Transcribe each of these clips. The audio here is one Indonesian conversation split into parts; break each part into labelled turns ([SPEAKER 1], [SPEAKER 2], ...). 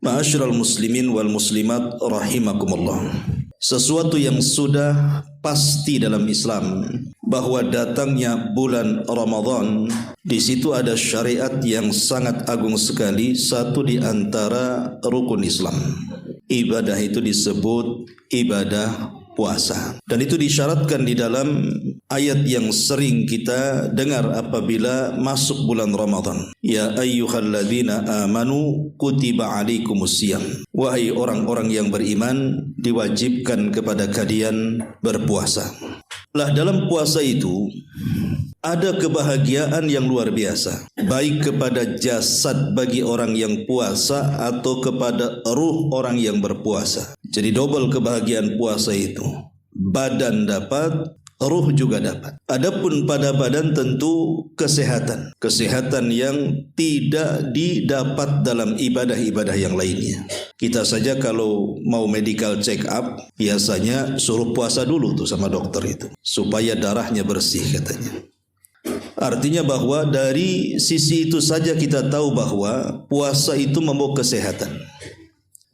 [SPEAKER 1] Ma'asyiral muslimin wal muslimat rahimakumullah. Sesuatu yang sudah pasti dalam Islam bahwa datangnya bulan Ramadan, di situ ada syariat yang sangat agung sekali, satu di antara rukun Islam. Ibadah itu disebut ibadah puasa, dan itu disyaratkan di dalam ayat yang sering kita dengar apabila masuk bulan Ramadan. Ya ayyuhalladzina amanu kutiba alaikumusiyam. Wahai orang-orang yang beriman, diwajibkan kepada kalian berpuasa. Lah dalam puasa itu ada kebahagiaan yang luar biasa, baik kepada jasad bagi orang yang puasa atau kepada ruh orang yang berpuasa. Jadi double kebahagiaan puasa itu. Badan dapat, ruh juga dapat. Adapun pada badan tentu kesehatan. Kesehatan yang tidak didapat dalam ibadah-ibadah yang lainnya. Kita saja kalau mau medical check up, biasanya suruh puasa dulu tuh sama dokter itu, supaya darahnya bersih katanya. Artinya bahwa dari sisi itu saja kita tahu bahwa puasa itu membawa kesehatan.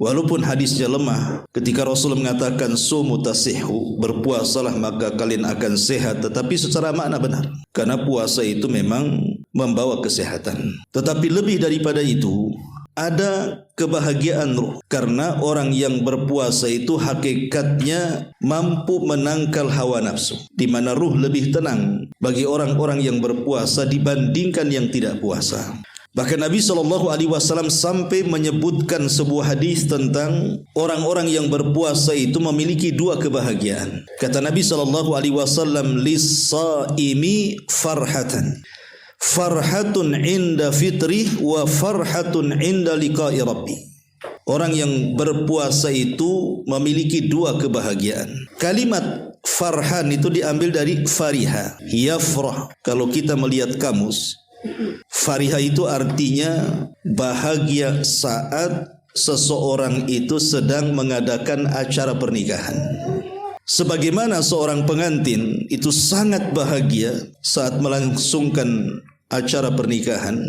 [SPEAKER 1] Walaupun hadisnya lemah, ketika Rasul mengatakan sumu tasihhu, berpuasalah maka kalian akan sehat, tetapi secara makna benar. Karena puasa itu memang membawa kesehatan. Tetapi lebih daripada itu, ada kebahagiaan ruh. Karena orang yang berpuasa itu hakikatnya mampu menangkal hawa nafsu, di mana ruh lebih tenang bagi orang-orang yang berpuasa dibandingkan yang tidak puasa. Bahkan Nabi SAW sampai menyebutkan sebuah hadis tentang orang-orang yang berpuasa itu memiliki dua kebahagiaan. Kata Nabi SAW, lis-saimi farhatan. Farhatun inda fitrih wa farhatun inda liqa'i rabbi. Orang yang berpuasa itu memiliki dua kebahagiaan. Kalimat farhan itu diambil dari fariha, yafrah. Kalau kita melihat kamus, fariha itu artinya bahagia saat seseorang itu sedang mengadakan acara pernikahan. Sebagaimana seorang pengantin itu sangat bahagia saat melangsungkan acara pernikahan,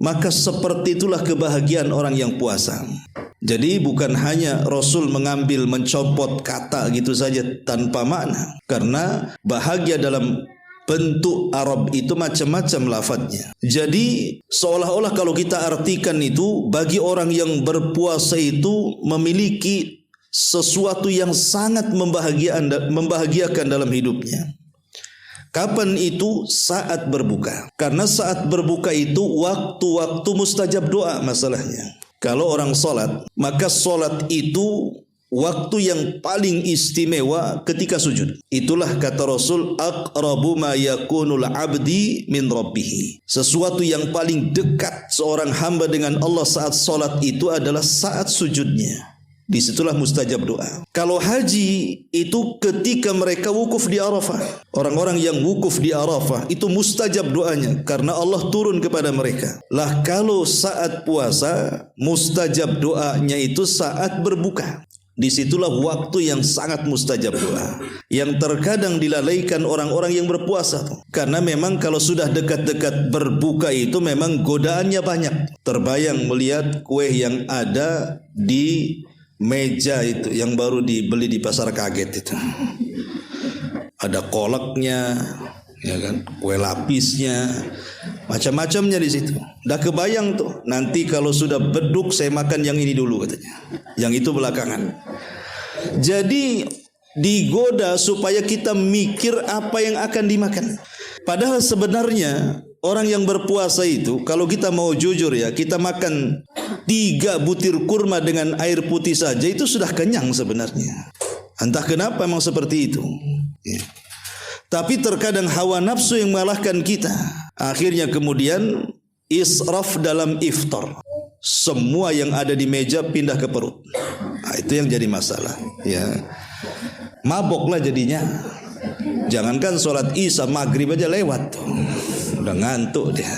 [SPEAKER 1] maka seperti itulah kebahagiaan orang yang puasa. Jadi bukan hanya Rasul mencopot kata gitu saja tanpa makna, karena bahagia dalam bentuk Arab itu macam-macam lafadznya. Jadi seolah-olah kalau kita artikan itu, bagi orang yang berpuasa itu memiliki sesuatu yang sangat membahagiakan dalam hidupnya. Kapan itu? Saat berbuka. Karena saat berbuka itu waktu-waktu mustajab doa masalahnya. Kalau orang sholat, maka sholat itu waktu yang paling istimewa ketika sujud. Itulah kata Rasul, aqrabu ma yakunul abdi min rabbih. Sesuatu yang paling dekat seorang hamba dengan Allah saat salat itu adalah saat sujudnya. Disitulah mustajab doa. Kalau haji itu ketika mereka wukuf di Arafah. Orang-orang yang wukuf di Arafah itu mustajab doanya karena Allah turun kepada mereka. Lah kalau saat puasa, mustajab doanya itu saat berbuka. Disitulah waktu yang sangat mustajab doa, yang terkadang dilalaikan orang-orang yang berpuasa. Karena memang kalau sudah dekat-dekat berbuka itu memang godaannya banyak. Terbayang melihat kue yang ada di meja itu, yang baru dibeli di pasar kaget itu. Ada kolaknya, ya kan, kue lapisnya, macam-macamnya di situ. Dah kebayang tuh, nanti kalau sudah beduk saya makan yang ini dulu katanya, yang itu belakangan. Jadi digoda supaya kita mikir apa yang akan dimakan. Padahal sebenarnya orang yang berpuasa itu, kalau kita mau jujur ya, kita makan 3 butir kurma dengan air putih saja itu sudah kenyang sebenarnya. Entah kenapa memang seperti itu ya. Tapi terkadang hawa nafsu yang mengalahkan kita. Akhirnya kemudian israf dalam iftar. Semua yang ada di meja pindah ke perut. Nah, itu yang jadi masalah ya. Maboklah jadinya. Jangankan sholat isya, maghrib aja lewat tuh. Udah ngantuk dia ya.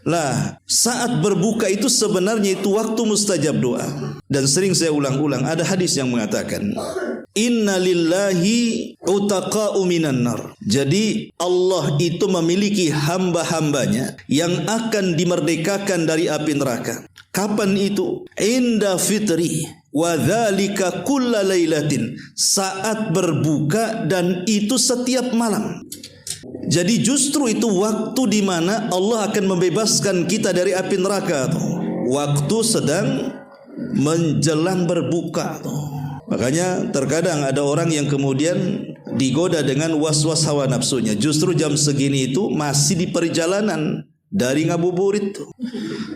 [SPEAKER 1] Lah, saat berbuka itu sebenarnya itu waktu mustajab doa. Dan sering saya ulang-ulang, ada hadis yang mengatakan, Inna lillahi utaqa'u minan nar. Jadi Allah itu memiliki hamba-hambanya yang akan dimerdekakan dari api neraka. Kapan itu? Inda fitri wa dzalika kulla lailatin. Saat berbuka dan itu setiap malam. Jadi justru itu waktu di mana Allah akan membebaskan kita dari api neraka tuh. Waktu sedang menjelang berbuka tuh. Makanya terkadang ada orang yang kemudian digoda dengan was-was hawa nafsunya. Justru jam segini itu masih di perjalanan dari ngabuburit tuh.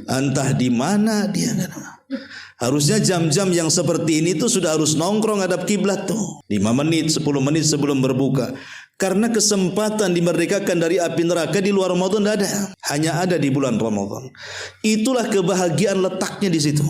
[SPEAKER 1] Entah di mana dia kan. Harusnya jam-jam yang seperti ini tuh sudah harus nongkrong hadap kiblat tuh. 5 menit, 10 menit sebelum berbuka. Karena kesempatan dimerdekakan dari api neraka di luar Ramadan tidak ada. Hanya ada di bulan Ramadan. Itulah kebahagiaan letaknya di situ.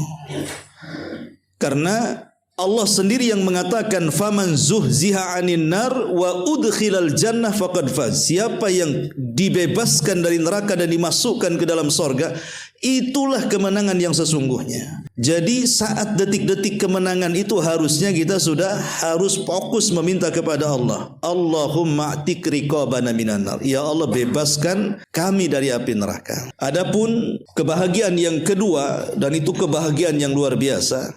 [SPEAKER 1] Karena Allah sendiri yang mengatakan faman zuhziha 'anil nar wa udkhilal jannah faqad faz. Siapa yang dibebaskan dari neraka dan dimasukkan ke dalam sorga, itulah kemenangan yang sesungguhnya. Jadi saat detik-detik kemenangan itu harusnya kita sudah harus fokus meminta kepada Allah. Allahumma a'tiq riqabana minan nar. Ya Allah, bebaskan kami dari api neraka. Adapun kebahagiaan yang kedua, dan itu kebahagiaan yang luar biasa,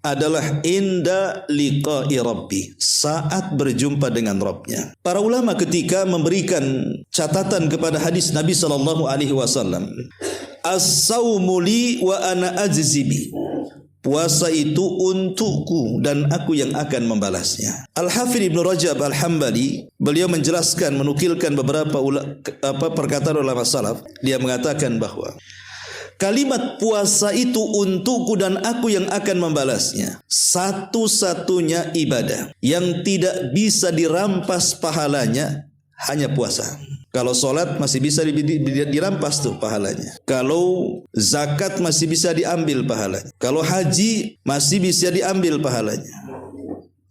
[SPEAKER 1] adalah inda liqa'i rabbi, saat berjumpa dengan Rabbnya. Para ulama ketika memberikan catatan kepada hadis Nabi sallallahu alaihi wasallam, as-saumu li wa ana ajzibi. Puasa itu untukku dan aku yang akan membalasnya. Al-Hafidz Ibnu Rajab Al-Hambali, beliau menjelaskan, menukilkan beberapa perkataan ulama salaf. Dia mengatakan bahwa kalimat puasa itu untukku dan aku yang akan membalasnya. Satu-satunya ibadah yang tidak bisa dirampas pahalanya hanya puasa. Kalau sholat masih bisa dirampas tuh pahalanya. Kalau zakat masih bisa diambil pahalanya. Kalau haji masih bisa diambil pahalanya.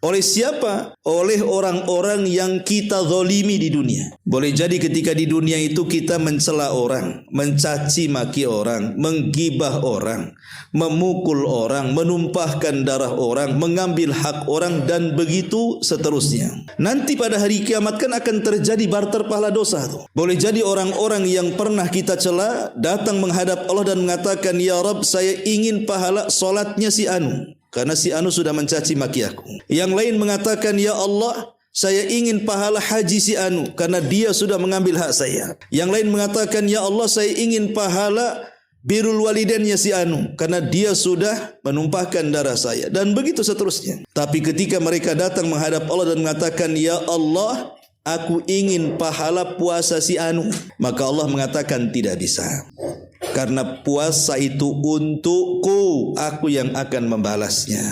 [SPEAKER 1] Oleh siapa? Oleh orang-orang yang kita zalimi di dunia. Boleh jadi ketika di dunia itu kita mencela orang, mencaci maki orang, menggibah orang, memukul orang, menumpahkan darah orang, mengambil hak orang, dan begitu seterusnya. Nanti pada hari kiamat kan akan terjadi barter pahala dosa tuh. Boleh jadi orang-orang yang pernah kita cela datang menghadap Allah dan mengatakan, Ya Rabb, saya ingin pahala solatnya si Anu, karena si Anu sudah mencaci maki aku. Yang lain mengatakan, Ya Allah, saya ingin pahala haji si Anu, karena dia sudah mengambil hak saya. Yang lain mengatakan, Ya Allah, saya ingin pahala birrul walidainnya si Anu, karena dia sudah menumpahkan darah saya. Dan begitu seterusnya. Tapi ketika mereka datang menghadap Allah dan mengatakan, Ya Allah, aku ingin pahala puasa si Anu, maka Allah mengatakan tidak bisa. Karena puasa itu untukku, aku yang akan membalasnya.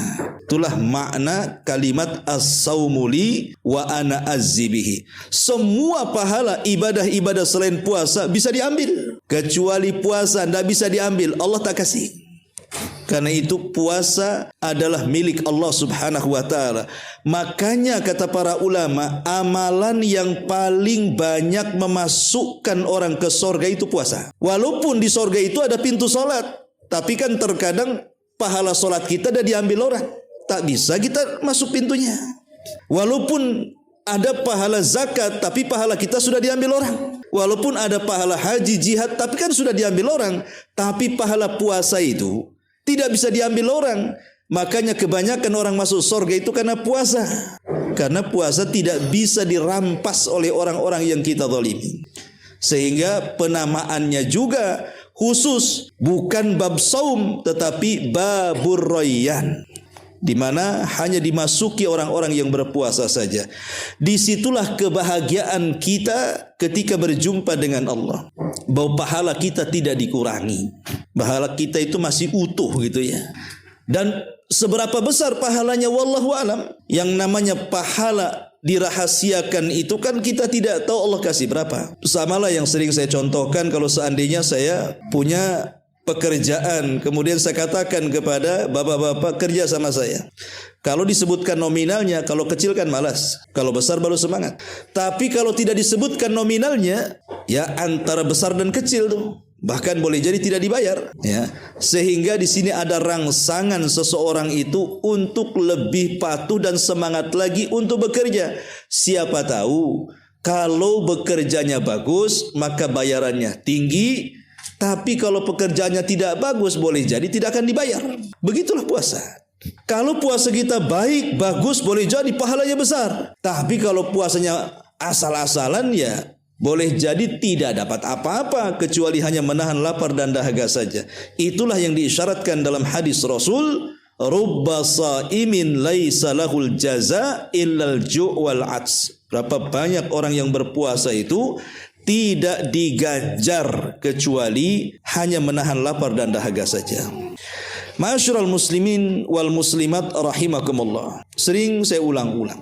[SPEAKER 1] Itulah makna kalimat as-saumu li wa ana azzibihi. Semua pahala ibadah-ibadah selain puasa bisa diambil, kecuali puasa tidak bisa diambil, Allah tak kasih. Karena itu puasa adalah milik Allah subhanahu wa ta'ala. Makanya kata para ulama, amalan yang paling banyak memasukkan orang ke sorga itu puasa. Walaupun di sorga itu ada pintu solat, tapi kan terkadang pahala solat kita dah diambil orang, tak bisa kita masuk pintunya. Walaupun ada pahala zakat, tapi pahala kita sudah diambil orang. Walaupun ada pahala haji, jihad, tapi kan sudah diambil orang. Tapi pahala puasa itu tidak bisa diambil orang. Makanya kebanyakan orang masuk surga itu karena puasa. Karena puasa tidak bisa dirampas oleh orang-orang yang kita zalimi. Sehingga penamaannya juga khusus, bukan bab saum, tetapi babur rayyan, di mana hanya dimasuki orang-orang yang berpuasa saja. Disitulah kebahagiaan kita ketika berjumpa dengan Allah, bahwa pahala kita tidak dikurangi, pahala kita itu masih utuh gitu ya. Dan seberapa besar pahalanya wallahu alam. Yang namanya pahala dirahasiakan itu kan kita tidak tahu Allah kasih berapa. Samalah yang sering saya contohkan, kalau seandainya saya punya pekerjaan, kemudian saya katakan kepada bapak-bapak kerja sama saya, kalau disebutkan nominalnya, kalau kecil kan malas, kalau besar baru semangat. Tapi kalau tidak disebutkan nominalnya, ya antara besar dan kecil tuh, bahkan boleh jadi tidak dibayar, ya. Sehingga di sini ada rangsangan seseorang itu untuk lebih patuh dan semangat lagi untuk bekerja. Siapa tahu kalau bekerjanya bagus maka bayarannya tinggi, tapi kalau pekerjaannya tidak bagus boleh jadi tidak akan dibayar. Begitulah puasa. Kalau puasa kita baik, bagus, boleh jadi pahalanya besar. Tapi kalau puasanya asal-asalan, ya boleh jadi tidak dapat apa-apa kecuali hanya menahan lapar dan dahaga saja. Itulah yang diisyaratkan dalam hadis Rasul, rubba shaimin laisa lahul jaza illal ju' wal 'ats. Berapa banyak orang yang berpuasa itu tidak diganjar kecuali hanya menahan lapar dan dahaga saja. Ma'asyiral muslimin wal muslimat rahimakumullah. Sering saya ulang-ulang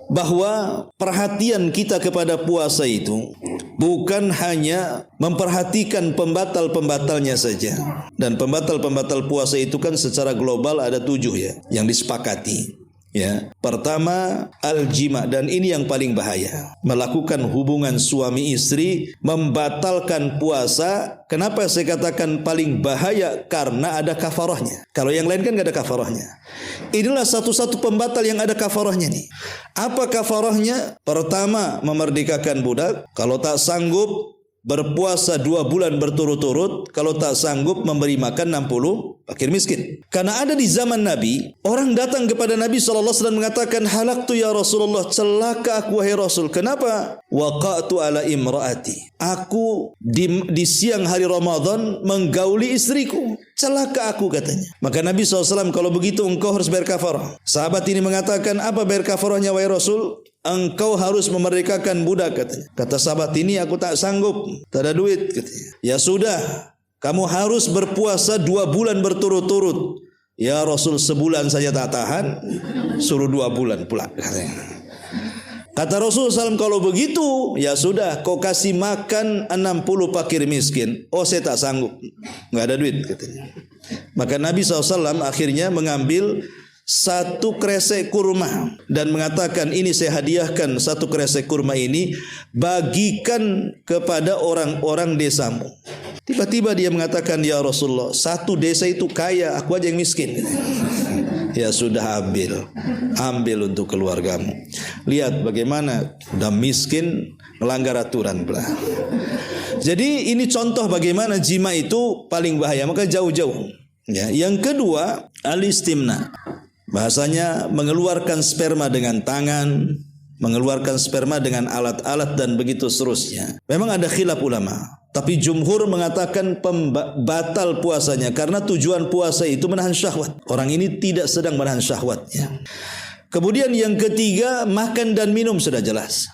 [SPEAKER 1] bahwa perhatian kita kepada puasa itu bukan hanya memperhatikan pembatal-pembatalnya saja. Dan pembatal-pembatal puasa itu kan secara global ada 7 ya yang disepakati. Ya, pertama al-jima, dan ini yang paling bahaya. Melakukan hubungan suami istri membatalkan puasa. Kenapa saya katakan paling bahaya? Karena ada kafarahnya. Kalau yang lain kan gak ada kafarahnya. Inilah satu-satu pembatal yang ada kafarahnya nih. Apa kafarahnya? Pertama, memerdekakan budak. Kalau tak sanggup berpuasa 2 bulan berturut-turut, kalau tak sanggup memberi makan 60 fakir miskin. Karena ada di zaman Nabi, orang datang kepada Nabi SAW mengatakan, halaktu ya Rasulullah, celaka aku wahai Rasul. Kenapa? Waqa'tu ala imraati. Aku di siang hari Ramadan menggauli istriku. Celaka aku, katanya. Maka Nabi SAW, kalau begitu engkau harus bayar kafarah. Sahabat ini mengatakan, apa bayar kafarahnya wahai Rasul? Engkau harus memerdekakan budak, katanya. Kata sahabat ini, aku tak sanggup, tak ada duit, katanya. Ya sudah, kamu harus berpuasa 2 bulan berturut-turut. Ya Rasul, sebulan saja tak tahan, suruh 2 bulan pula, katanya. Kata Rasul SAW, kalau begitu, ya sudah, kau kasih makan 60 fakir miskin. Oh, saya tak sanggup, nggak ada duit, katanya. Maka Nabi SAW akhirnya mengambil 1 kresek kurma dan mengatakan, ini saya hadiahkan 1 kresek kurma ini, bagikan kepada orang-orang desamu. Tiba-tiba dia mengatakan, ya Rasulullah, 1 desa itu kaya, aku aja yang miskin. Ya sudah, ambil untuk keluargamu. Lihat bagaimana udah miskin melanggar aturan pula. Jadi ini contoh bagaimana jima itu paling bahaya, maka jauh-jauh. Ya, yang kedua, al-istimna. Bahasanya mengeluarkan sperma dengan tangan, mengeluarkan sperma dengan alat-alat dan begitu seterusnya. Memang ada khilaf ulama, tapi jumhur mengatakan batal puasanya karena tujuan puasa itu menahan syahwat. Orang ini tidak sedang menahan syahwatnya. Kemudian yang ketiga, makan dan minum sudah jelas.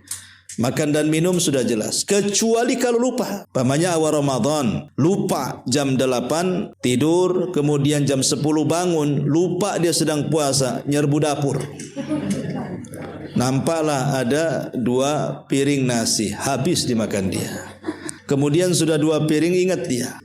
[SPEAKER 1] Makan dan minum sudah jelas. Kecuali kalau lupa. Pamannya awal Ramadan, lupa jam 8 tidur, kemudian jam 10 bangun, lupa dia sedang puasa, nyerbu dapur. Nampaklah ada 2 piring nasi, habis dimakan dia. Kemudian sudah 2 piring, ingat dia.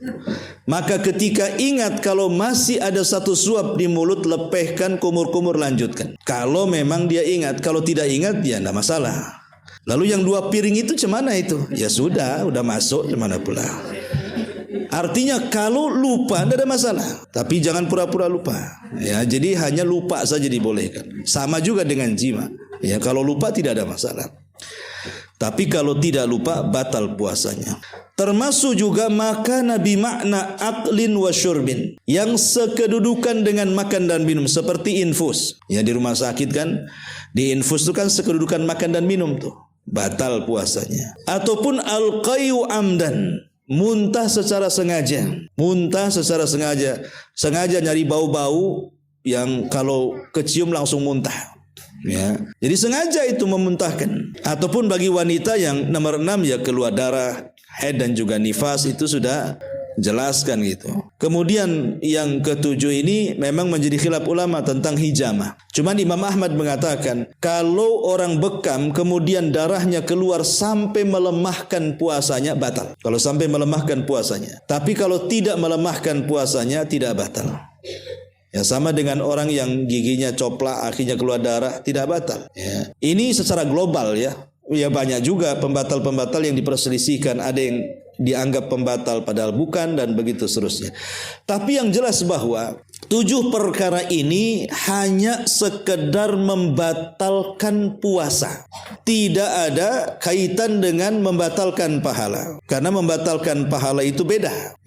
[SPEAKER 1] Maka ketika ingat, kalau masih ada 1 suap di mulut, lepehkan, kumur-kumur, lanjutkan. Kalau memang dia ingat, kalau tidak ingat, ya tidak masalah. Lalu yang 2 piring itu cemana itu? Ya sudah, udah masuk, cemana pula. Artinya kalau lupa tidak ada masalah, tapi jangan pura-pura lupa. Ya, jadi hanya lupa saja dibolehkan. Sama juga dengan jima. Ya, kalau lupa tidak ada masalah. Tapi kalau tidak lupa, batal puasanya. Termasuk juga makan nabi makna aklin wa syurbin, yang sekedudukan dengan makan dan minum, seperti infus. Ya, di rumah sakit kan, di infus itu kan sekedudukan makan dan minum tuh, batal puasanya. Ataupun al-qayu amdan, muntah secara sengaja. Muntah secara sengaja. Sengaja nyari bau-bau yang kalau kecium langsung muntah. Ya, jadi sengaja itu memuntahkan. Ataupun bagi wanita yang nomor 6, ya keluar darah, haid dan juga nifas, itu sudah jelaskan gitu. Kemudian yang ke-7 ini memang menjadi khilaf ulama tentang hijamah. Cuman Imam Ahmad mengatakan, kalau orang bekam kemudian darahnya keluar sampai melemahkan puasanya, batal. Kalau sampai melemahkan puasanya. Tapi kalau tidak melemahkan puasanya, tidak batal. Ya, sama dengan orang yang giginya coplak, akhirnya keluar darah, tidak batal. Ya. Ini secara global ya. Ya, banyak juga pembatal-pembatal yang diperselisihkan. Ada yang dianggap pembatal padahal bukan, dan begitu seterusnya. Tapi yang jelas bahwa 7 perkara ini hanya sekedar membatalkan puasa. Tidak ada kaitan dengan membatalkan pahala. Karena membatalkan pahala itu beda.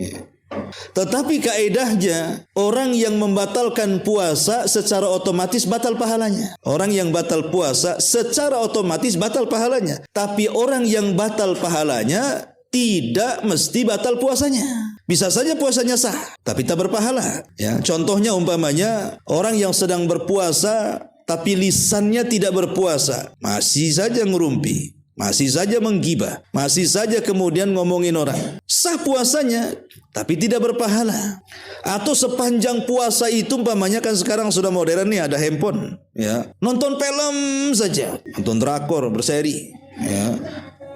[SPEAKER 1] Tetapi kaedahnya, orang yang membatalkan puasa secara otomatis batal pahalanya. Orang yang batal puasa secara otomatis batal pahalanya. Tapi orang yang batal pahalanya tidak mesti batal puasanya. Bisa saja puasanya sah, tapi tak berpahala. Ya, contohnya umpamanya orang yang sedang berpuasa tapi lisannya tidak berpuasa, masih saja ngerumpi, masih saja menggibah, masih saja kemudian ngomongin orang. Sah puasanya, tapi tidak berpahala. Atau sepanjang puasa itu umpamanya kan sekarang sudah modern nih, ada handphone, ya. Nonton film saja, nonton drakor berseri, ya.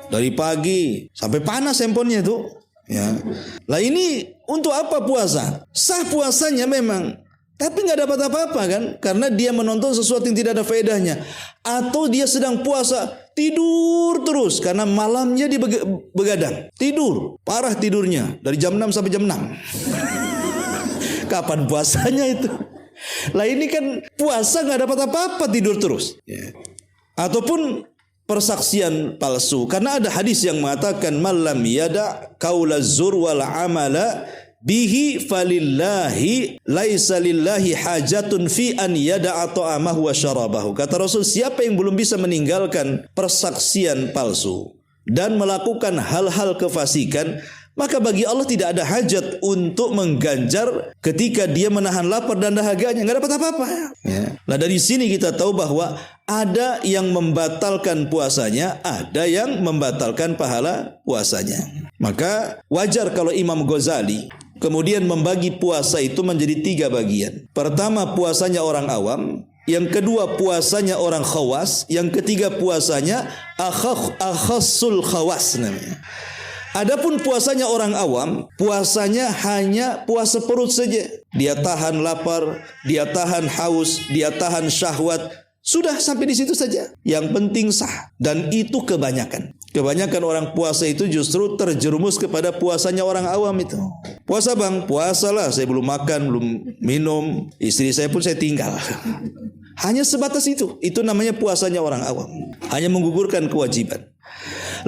[SPEAKER 1] Dari pagi sampai panas handphonenya itu, ya. Lah ini untuk apa puasa? Sah puasanya memang, tapi nggak dapat apa-apa kan? Karena dia menonton sesuatu yang tidak ada faedahnya. Atau dia sedang puasa, tidur terus karena malamnya dia begadang. Tidur, parah tidurnya dari jam 6 sampai jam 6. Kapan puasanya itu? Lah ini kan puasa nggak dapat apa-apa, tidur terus. Ya. Ataupun persaksian palsu, karena ada hadis yang mengatakan malam yada qaula zur wal amala bihi falillahi laisa lillahi hajatun fi an yada'a ta'amahu wa syarabahu. Kata Rasul, siapa yang belum bisa meninggalkan persaksian palsu dan melakukan hal-hal kefasikan, maka bagi Allah tidak ada hajat untuk mengganjar ketika dia menahan lapar dan dahaganya. Nggak dapat apa-apa. Ya. Nah dari sini kita tahu bahwa ada yang membatalkan puasanya, ada yang membatalkan pahala puasanya. Maka wajar kalau Imam Ghazali kemudian membagi puasa itu menjadi 3 bagian. Pertama, puasanya orang awam. Yang kedua, puasanya orang khawas. Yang ketiga, puasanya akhassul khawas namanya. Adapun puasanya orang awam, puasanya hanya puasa perut saja. Dia tahan lapar, dia tahan haus, dia tahan syahwat. Sudah sampai di situ saja. Yang penting sah. Dan itu kebanyakan. Kebanyakan orang puasa itu justru terjerumus kepada puasanya orang awam itu. Puasa bang, puasalah. Saya belum makan, belum minum. Istri saya pun saya tinggal. Hanya sebatas itu. Itu namanya puasanya orang awam. Hanya menggugurkan kewajiban.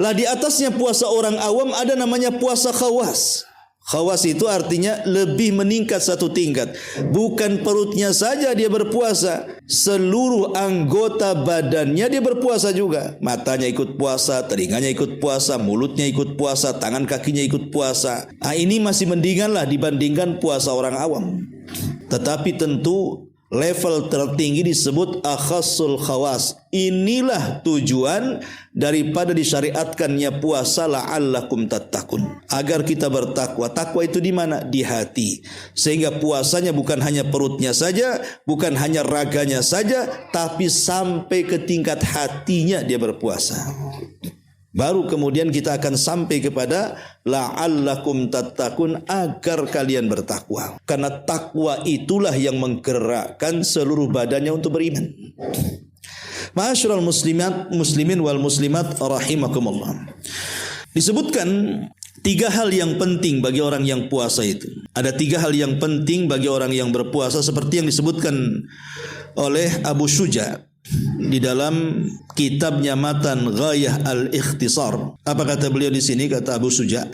[SPEAKER 1] Lah di atasnya puasa orang awam ada namanya puasa khawas. Khawas itu artinya lebih meningkat 1 tingkat. Bukan perutnya saja dia berpuasa, seluruh anggota badannya dia berpuasa juga. Matanya ikut puasa, telinganya ikut puasa, mulutnya ikut puasa, tangan kakinya ikut puasa. Nah, ini masih mendingan lah dibandingkan puasa orang awam. Tetapi tentu level tertinggi disebut akhassul khawas. Inilah tujuan daripada disyariatkannya puasa, la'allakum tattaqun, agar kita bertakwa. Takwa itu di mana? Di hati. Sehingga puasanya bukan hanya perutnya saja, bukan hanya raganya saja, tapi sampai ke tingkat hatinya dia berpuasa. Baru kemudian kita akan sampai kepada la'allakum tattaqun, agar kalian bertakwa. Karena takwa itulah yang menggerakkan seluruh badannya untuk beriman. Ma'asyiral muslimin wal muslimat rahimakumullah. Disebutkan 3 hal yang penting bagi orang yang puasa itu. Ada 3 hal yang penting bagi orang yang berpuasa seperti yang disebutkan oleh Abu Syuja di dalam kitabnya Matan Ghayah al-Ikhtisar. Apa kata beliau di sini? Kata Abu Syuja,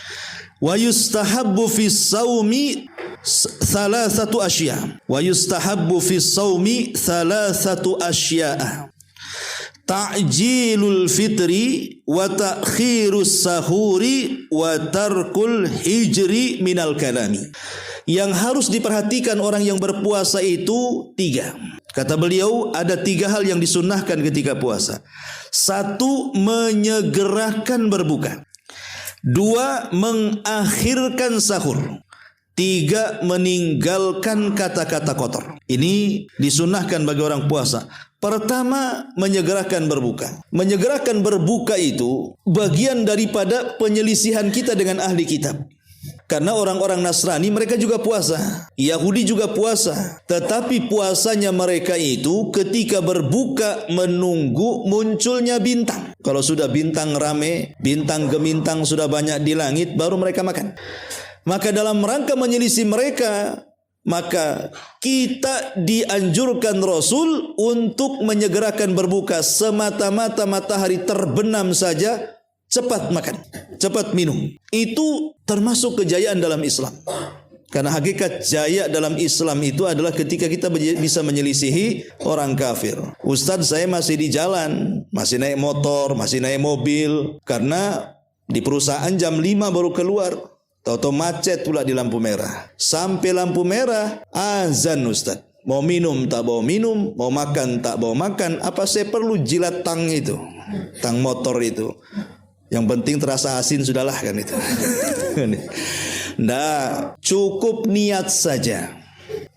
[SPEAKER 1] wa yustahabbu fi shaumi 3 asya. Wa yustahabbu fi shaumi 3 asya. Ta'jilul fitri wa ta'khirus sahuri wa tarkul hijri minal kalami. Yang harus diperhatikan orang yang berpuasa itu 3. Kata beliau, ada 3 hal yang disunnahkan ketika puasa. 1, menyegerakan berbuka. 2, mengakhirkan sahur. 3, meninggalkan kata-kata kotor. Ini disunnahkan bagi orang puasa. Pertama, menyegerakan berbuka. Menyegerakan berbuka itu bagian daripada penyelisihan kita dengan ahli kitab. Karena orang-orang Nasrani mereka juga puasa, Yahudi juga puasa, tetapi puasanya mereka itu ketika berbuka menunggu munculnya bintang. Kalau sudah bintang rame, bintang gemintang sudah banyak di langit, baru mereka makan. Maka dalam rangka menyelisih mereka, maka kita dianjurkan Rasul untuk menyegerakan berbuka. Semata-mata matahari terbenam saja, cepat makan, cepat minum. Itu termasuk kejayaan dalam Islam. Karena hakikat jaya dalam Islam itu adalah ketika kita bisa menyelisihi orang kafir. Ustadz, saya masih di jalan, masih naik motor, masih naik mobil. Karena di perusahaan jam 5 baru keluar. Tahu-tahu macet pula di lampu merah. Sampai lampu merah, azan Ustadz. Mau minum tak bawa minum, mau makan tak bawa makan. Apa saya perlu jilat tang itu? Tang motor itu. Yang penting terasa asin sudahlah kan itu. Nah, cukup niat saja.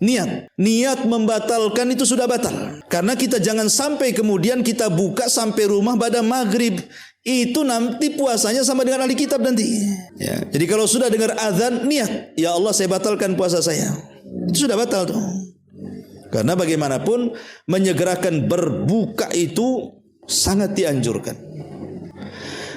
[SPEAKER 1] Niat membatalkan itu sudah batal. Karena kita jangan sampai kemudian kita buka sampai rumah pada maghrib. Itu nanti puasanya sama dengan ahli kitab nanti. Ya. Jadi kalau sudah dengar azan, niat, ya Allah saya batalkan puasa saya. Itu sudah batal tuh. Karena bagaimanapun menyegerakan berbuka itu sangat dianjurkan.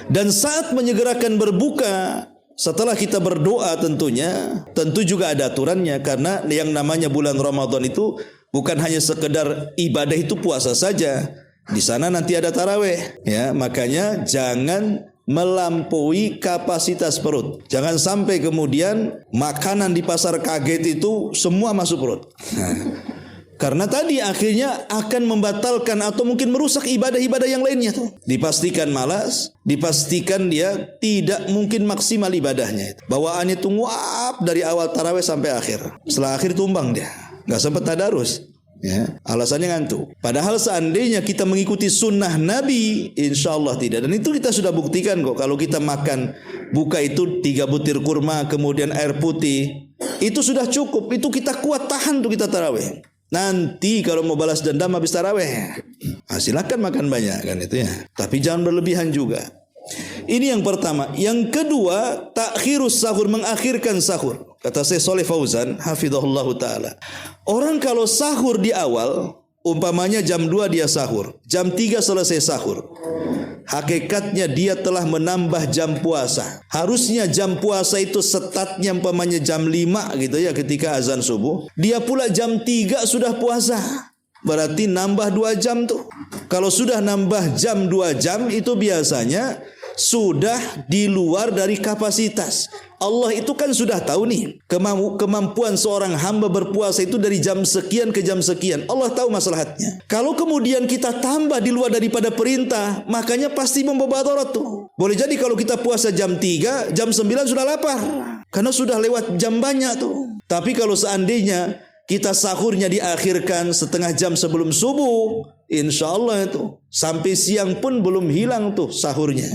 [SPEAKER 1] Dan saat menyegerakan berbuka, setelah kita berdoa tentu juga ada aturannya. Karena yang namanya bulan Ramadan itu bukan hanya sekedar ibadah itu puasa saja. Di sana nanti ada tarawih. Ya, makanya jangan melampaui kapasitas perut. Jangan sampai kemudian makanan di pasar kaget itu semua masuk perut. Karena tadi akhirnya akan membatalkan atau mungkin merusak ibadah-ibadah yang lainnya tuh. Dipastikan malas, dipastikan dia tidak mungkin maksimal ibadahnya. Bawaannya itu nguap dari awal tarawih sampai akhir. Setelah akhir tumbang dia, nggak sempat tadarus. Ya, alasannya ngantuk. Padahal seandainya kita mengikuti sunnah Nabi, insya Allah tidak. Dan itu kita sudah buktikan kok. Kalau kita makan buka itu 3 butir kurma, kemudian air putih, itu sudah cukup. Itu kita kuat tahan tuh kita tarawih. Nanti kalau mau balas dendam habis tarawih, silakan makan banyak kan itu ya. Tapi jangan berlebihan juga. Ini yang pertama. Yang kedua, takhirus sahur, mengakhirkan sahur. Kata Syekh Shalih Fauzan, hafizahullah taala. Orang kalau sahur di awal, umpamanya jam 2 dia sahur, jam 3 selesai sahur. Hakikatnya dia telah menambah jam puasa. Harusnya jam puasa itu setatnya umpamanya jam 5 gitu ya ketika azan subuh. Dia pula jam 3 sudah puasa. Berarti nambah 2 jam tuh. Kalau sudah nambah jam 2 jam itu biasanya sudah di luar dari kapasitas. Allah itu kan sudah tahu nih kemampuan seorang hamba berpuasa itu dari jam sekian ke jam sekian. Allah tahu maslahatnya. Kalau kemudian kita tambah di luar daripada perintah, makanya pasti membawa darat tuh. Boleh jadi kalau kita puasa jam 3, jam 9 sudah lapar. Karena sudah lewat jam banyak tuh. Tapi kalau seandainya kita sahurnya diakhirkan setengah jam sebelum subuh, insya Allah itu sampai siang pun belum hilang tuh sahurnya.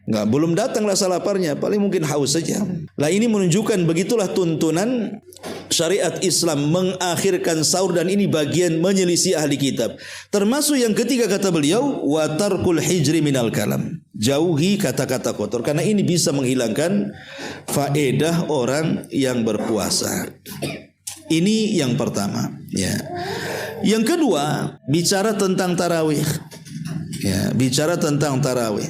[SPEAKER 1] Belum datang rasa laparnya, paling mungkin haus saja. Lah ini menunjukkan begitulah tuntunan syariat Islam mengakhirkan sahur, dan ini bagian menyelisih ahli kitab. Termasuk yang ketiga kata beliau, wa tarkul hijri minal kalam. Jauhi kata-kata kotor, karena ini bisa menghilangkan faedah orang yang berpuasa. Ini yang pertama, ya. Yang kedua, bicara tentang tarawih. Ya, bicara tentang tarawih.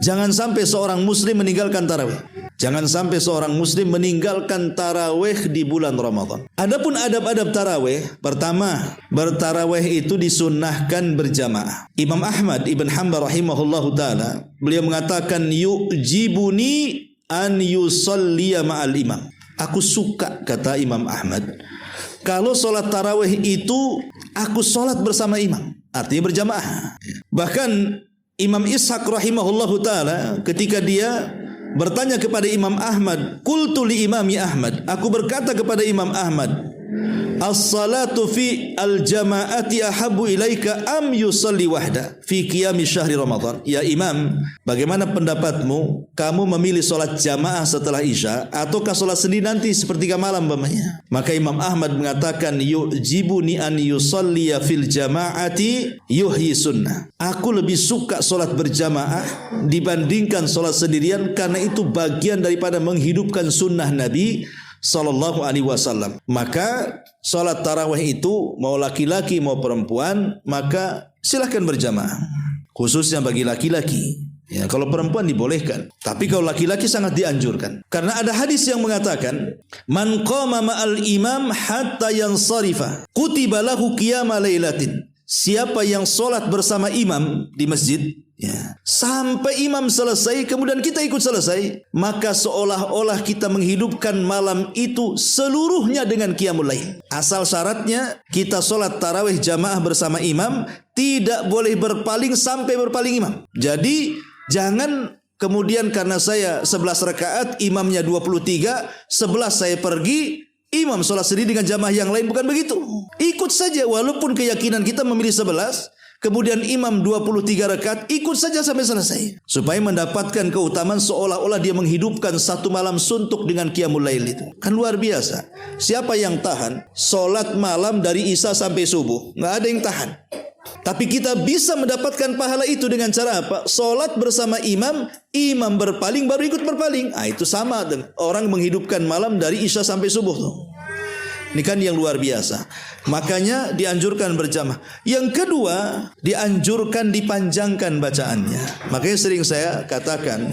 [SPEAKER 1] Jangan sampai seorang muslim meninggalkan tarawih. Jangan sampai seorang muslim meninggalkan tarawih di bulan Ramadan. Adapun adab-adab tarawih, pertama, bertarawih itu disunnahkan berjamaah. Imam Ahmad ibn Hanbal rahimahullahu taala, beliau mengatakan yujibuni an yusalliya ma'al imam. Aku suka, kata Imam Ahmad, kalau solat tarawih itu aku solat bersama imam, artinya berjamaah. Bahkan Imam Ishaq rahimahullahu ta'ala ketika dia bertanya kepada Imam Ahmad, qultu li imami Ahmad, aku berkata kepada Imam Ahmad, as-salatu fi al-jama'ati ahabbu ilaika am yusalli wahda fi qiyami syahri Ramadan. Ya Imam, bagaimana pendapatmu? Kamu memilih solat jamaah setelah Isya ataukah solat sendiri nanti sepertiga malam umpamanya? Maka Imam Ahmad mengatakan yujibuni an yusalliya fil jama'ati yuhyi sunnah. Aku lebih suka solat berjamaah dibandingkan solat sendirian, karena itu bagian daripada menghidupkan sunnah Nabi sallallahu alaihi wasallam. Maka salat tarawih itu mau laki-laki mau perempuan, maka silahkan berjamaah. khususnya bagi laki-laki. Ya, kalau perempuan dibolehkan, tapi kalau laki-laki sangat dianjurkan. Karena ada hadis yang mengatakan, "Man qama ma'al imam hatta yansarifa, kutiba lahu qiyama lailatin." Siapa yang solat bersama imam di masjid, ya, sampai imam selesai, kemudian kita ikut selesai, maka seolah-olah kita menghidupkan malam itu seluruhnya dengan qiyamul lail. Asal syaratnya kita solat tarawih jamaah bersama imam, tidak boleh berpaling sampai berpaling imam. Jadi jangan kemudian karena saya 11 rakaat, imamnya 23, 11 saya pergi, imam sholat sendiri dengan jamaah yang lain. Bukan begitu. Ikut saja walaupun keyakinan kita memilih 11, kemudian imam 23 rakaat, ikut saja sampai selesai. Supaya mendapatkan keutamaan seolah-olah dia menghidupkan satu malam suntuk dengan qiyamul lail itu. Kan luar biasa. Siapa yang tahan sholat malam dari isya sampai subuh? Nggak ada yang tahan. Tapi kita bisa mendapatkan pahala itu dengan cara apa? Solat bersama imam, imam berpaling baru ikut berpaling. Itu sama dengan orang menghidupkan malam dari isya sampai subuh tuh. Ini kan yang luar biasa. Makanya dianjurkan berjamaah. Yang kedua, dianjurkan dipanjangkan bacaannya. Makanya sering saya katakan,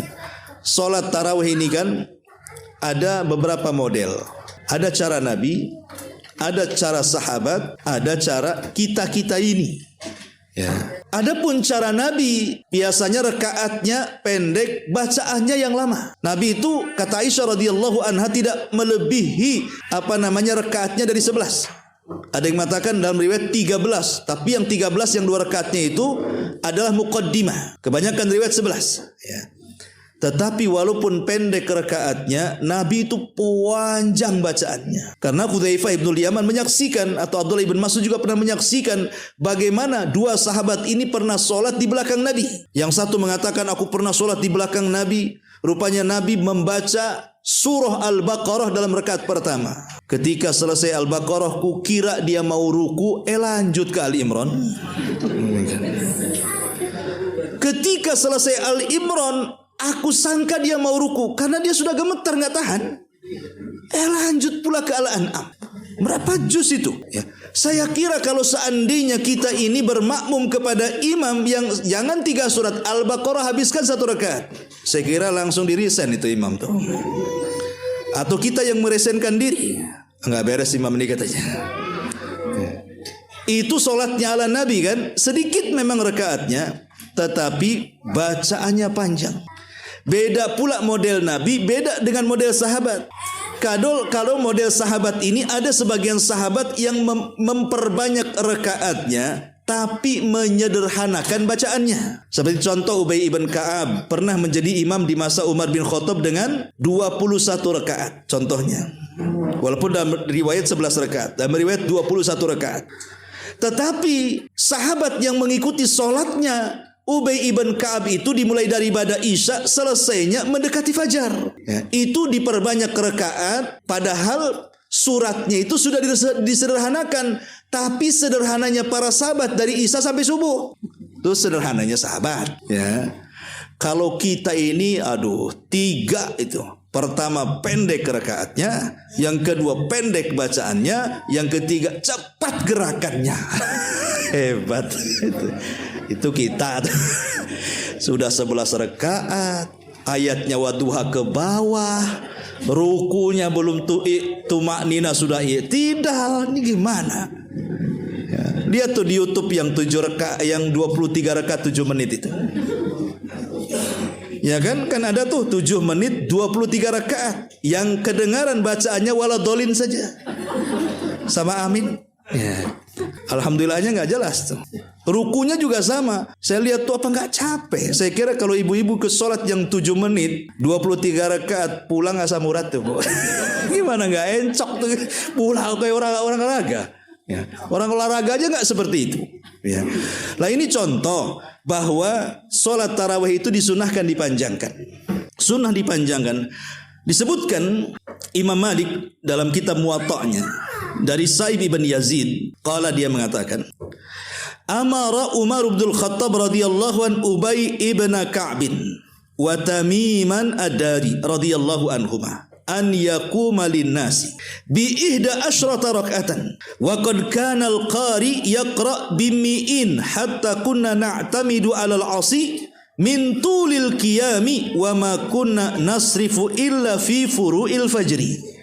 [SPEAKER 1] solat tarawih ini kan ada beberapa model. Ada cara Nabi, ada cara sahabat, ada cara kita-kita ini. Ya. Adapun cara Nabi, biasanya rakaatnya pendek, bacaannya yang lama. Nabi itu kata Aisyah radhiyallahu anha tidak melebihi rakaatnya dari 11. Ada yang mengatakan dalam riwayat 13, tapi yang 13 yang 2 rakaatnya itu adalah muqaddimah. Kebanyakan riwayat 11, ya. Tetapi walaupun pendek rakaatnya, Nabi itu panjang bacaannya. Karena Hudzaifah ibn Yaman menyaksikan, atau Abdullah ibn Mas'ud juga pernah menyaksikan bagaimana dua sahabat ini pernah solat di belakang Nabi. Yang satu mengatakan, aku pernah solat di belakang Nabi. Rupanya Nabi membaca surah Al-Baqarah dalam rakaat pertama. Ketika selesai Al-Baqarah, kukira dia mau ruku, lanjut ke Ali Imran. Ketika selesai Al-Imran, aku sangka dia mau ruku karena dia sudah gemetar nggak tahan. Lanjut pula ke Al-An'am. Berapa juz itu? Ya. Saya kira kalau seandainya kita ini bermakmum kepada imam yang jangan 3 surat Al-Baqarah habiskan 1 rakaat, saya kira langsung diresign itu imam tuh. Atau kita yang meresenkan diri, nggak beres imam ini katanya. Ya. Itu solatnya ala Nabi kan, sedikit memang rakaatnya, tetapi bacaannya panjang. Beda pula model Nabi, beda dengan model sahabat. Kalau model sahabat ini ada sebagian sahabat yang memperbanyak rakaatnya, tapi menyederhanakan bacaannya. Seperti contoh Ubay ibn Ka'ab pernah menjadi imam di masa Umar bin Khattab dengan 21 rakaat. Contohnya, walaupun dalam riwayat 11 rakaat, dalam riwayat 21 rakaat. Tetapi sahabat yang mengikuti solatnya Ubay ibn Ka'ab itu dimulai dari ibadah Isya, selesainya mendekati fajar. Ya, itu diperbanyak rakaat, padahal suratnya itu sudah disederhanakan. Tapi sederhananya para sahabat dari Isya sampai subuh, itu sederhananya sahabat. Ya, kalau kita ini, 3 itu. Pertama pendek rakaatnya, yang kedua pendek bacaannya, yang ketiga cepat gerakannya. Hebat itu kita sudah 11 rakaat, ayatnya waduha ke bawah, rukunya belum tumaknina sudah i'tidal. Ini gimana? Ya, lihat tuh di YouTube yang 23 rakaat 7 menit itu. Ya kan ada tuh 7 menit 23 rakaat yang kedengaran bacaannya waladolin saja sama amin. Ya. Alhamdulillahnya nggak jelas tuh. Rukunya juga sama. Saya lihat tuh apa nggak capek. Saya kira kalau ibu-ibu ke sholat yang 7 menit 23 rakaat pulang asam urat tuh. Gimana nggak encok tuh pulang kayak orang olahraga. Ya. Orang olahraga aja nggak seperti itu. Ya. Nah ini contoh bahwa sholat tarawih itu disunahkan dipanjangkan. Sunnah dipanjangkan. Disebutkan Imam Malik dalam kitab Muwatta'nya dari Sa'ib ibn Yazid, qala dia mengatakan, amara Umar bin Khattab radhiyallahu an Ubay ibn Ka'b wa Tamiman ad-Dari radhiyallahu anhuma an yaquma lin-nasi bi ihda asyrata rak'atan wa qad kana al-qari yaqra bimi'in hatta kunna na'tamidu 'alal 'asi min tulil qiyami wa ma kunna nasrifu illa fi furu'il fajri.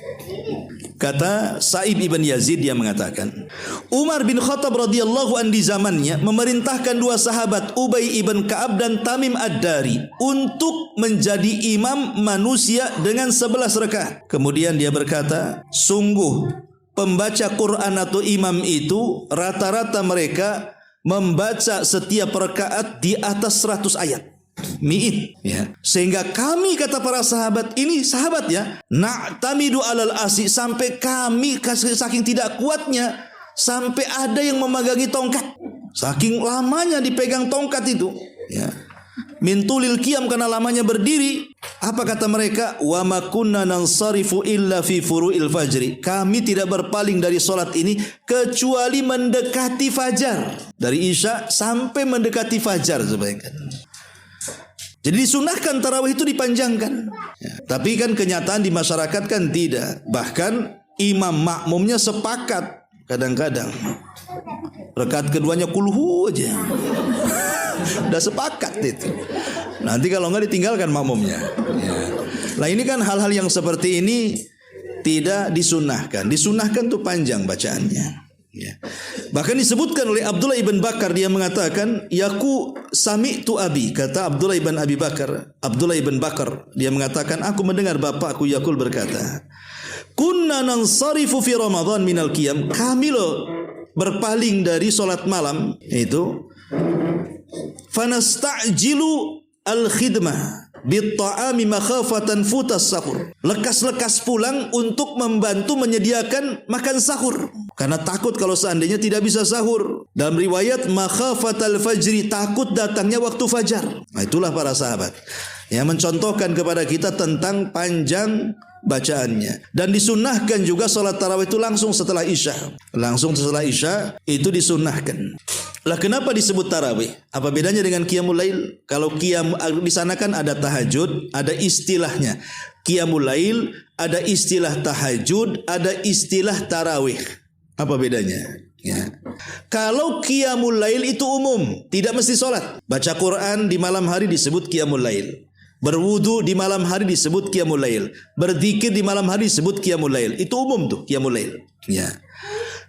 [SPEAKER 1] Kata Sa'ib ibn Yazid, dia mengatakan, Umar bin Khattab radhiyallahu an di zamannya memerintahkan dua sahabat, Ubay ibn Ka'ab dan Tamim ad-Dari, untuk menjadi imam manusia dengan 11 rakaat. Kemudian dia berkata, sungguh pembaca Quran atau imam itu rata-rata mereka membaca setiap rakaat di atas 100 ayat. Mi'in, ya. Sehingga kami, kata para sahabat, ini sahabat ya, na'tamidu alal asi, sampai kami saking tidak kuatnya sampai ada yang memegangi tongkat, saking lamanya dipegang tongkat itu, ya. Min tulil qiyam, karena lamanya berdiri. Apa kata mereka? Wa ma kunna nansarifu illa fi furu'il fajri, kami tidak berpaling dari solat ini kecuali mendekati fajar, dari isya sampai mendekati fajar sebaiknya. Jadi disunahkan tarawih itu dipanjangkan, ya. Tapi kan kenyataan di masyarakat kan tidak. Bahkan imam makmumnya sepakat kadang-kadang rakaat keduanya kulhu aja. Udah sepakat itu. Nanti kalau enggak ditinggalkan makmumnya, ya. Nah ini kan hal-hal yang seperti ini tidak disunahkan. Disunahkan tuh panjang bacaannya, ya. Bahkan disebutkan oleh Abdullah ibn Bakar, dia mengatakan, yaku sami'tu abi, kata Abdullah ibn Abi Bakar, Abdullah ibn Bakar, dia mengatakan, aku mendengar bapakku Yakul berkata, kunna nansarifu fi Ramadan minal qiyam, kami loh berpaling dari solat malam itu, fanasta'jilu al-khidmah bitta'ami makhafatan futas sahur, lekas-lekas pulang untuk membantu menyediakan makan sahur, karena takut kalau seandainya tidak bisa sahur. Dalam riwayat makhafatal fajri, takut datangnya waktu fajar. Nah, itulah para sahabat yang mencontohkan kepada kita tentang panjang bacaannya. Dan disunnahkan juga salat tarawih itu langsung setelah isya. Langsung setelah isya itu disunnahkan. Lah kenapa disebut tarawih? Apa bedanya dengan qiyamul lail? Kalau qiyam di sana kan ada tahajud, ada istilahnya. Qiyamul lail, ada istilah tahajud, ada istilah tarawih. Apa bedanya? Ya. Kalau qiyamul lail itu umum, tidak mesti salat. Baca Quran di malam hari disebut qiyamul lail. Berwudu di malam hari disebut qiyamul lail. Berzikir di malam hari disebut qiyamul lail. Itu umum tuh qiyamul lail. Ya.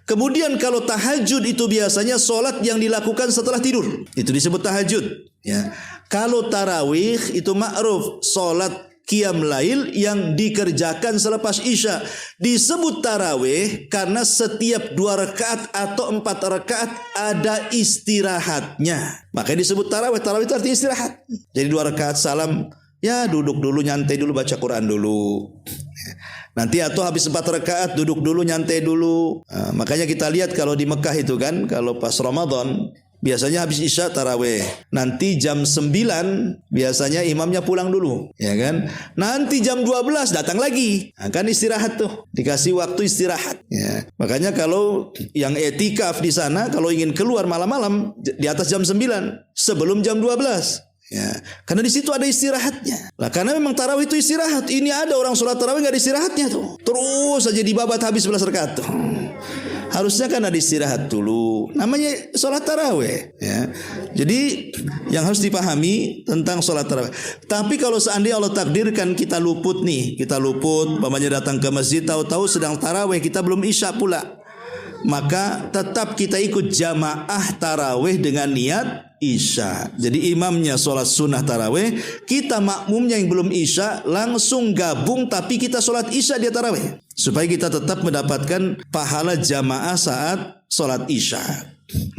[SPEAKER 1] Kemudian kalau tahajud itu biasanya solat yang dilakukan setelah tidur, itu disebut tahajud, ya. Kalau tarawih itu ma'ruf, solat qiyam lail yang dikerjakan selepas isya. Disebut tarawih karena setiap 2 rakaat atau 4 rakaat ada istirahatnya. Makanya disebut tarawih. Tarawih itu artinya istirahat. Jadi 2 rakaat salam, ya duduk dulu, nyantai dulu, baca Quran dulu. Nanti atau habis 4 rakaat duduk dulu, nyantai dulu. Nah, makanya kita lihat kalau di Mekah itu kan, kalau pas Ramadan biasanya habis isya tarawih. Nanti jam 9 biasanya imamnya pulang dulu, ya kan? Nanti jam 12 datang lagi. Nah, kan istirahat tuh, dikasih waktu istirahat, ya. Makanya kalau yang etikaf di sana kalau ingin keluar malam-malam di atas jam 9 sebelum jam 12. Ya, karena di situ ada istirahatnya. Lah karena memang tarawih itu istirahat. Ini ada orang sholat tarawih nggak ada istirahatnya tuh. Terus saja dibabat habis 11 rakaat tuh. Harusnya kan ada istirahat dulu. Namanya sholat tarawih, ya. Jadi yang harus dipahami tentang sholat tarawih. Tapi kalau seandainya Allah takdirkan kita luput nih, kita luput, umpamanya datang ke masjid tahu-tahu sedang tarawih, kita belum isya pula, maka tetap kita ikut jamaah tarawih dengan niat isya. Jadi imamnya sholat sunnah tarawih, kita makmumnya yang belum isya langsung gabung, tapi kita sholat isya dia tarawih, supaya kita tetap mendapatkan pahala jamaah saat sholat isya.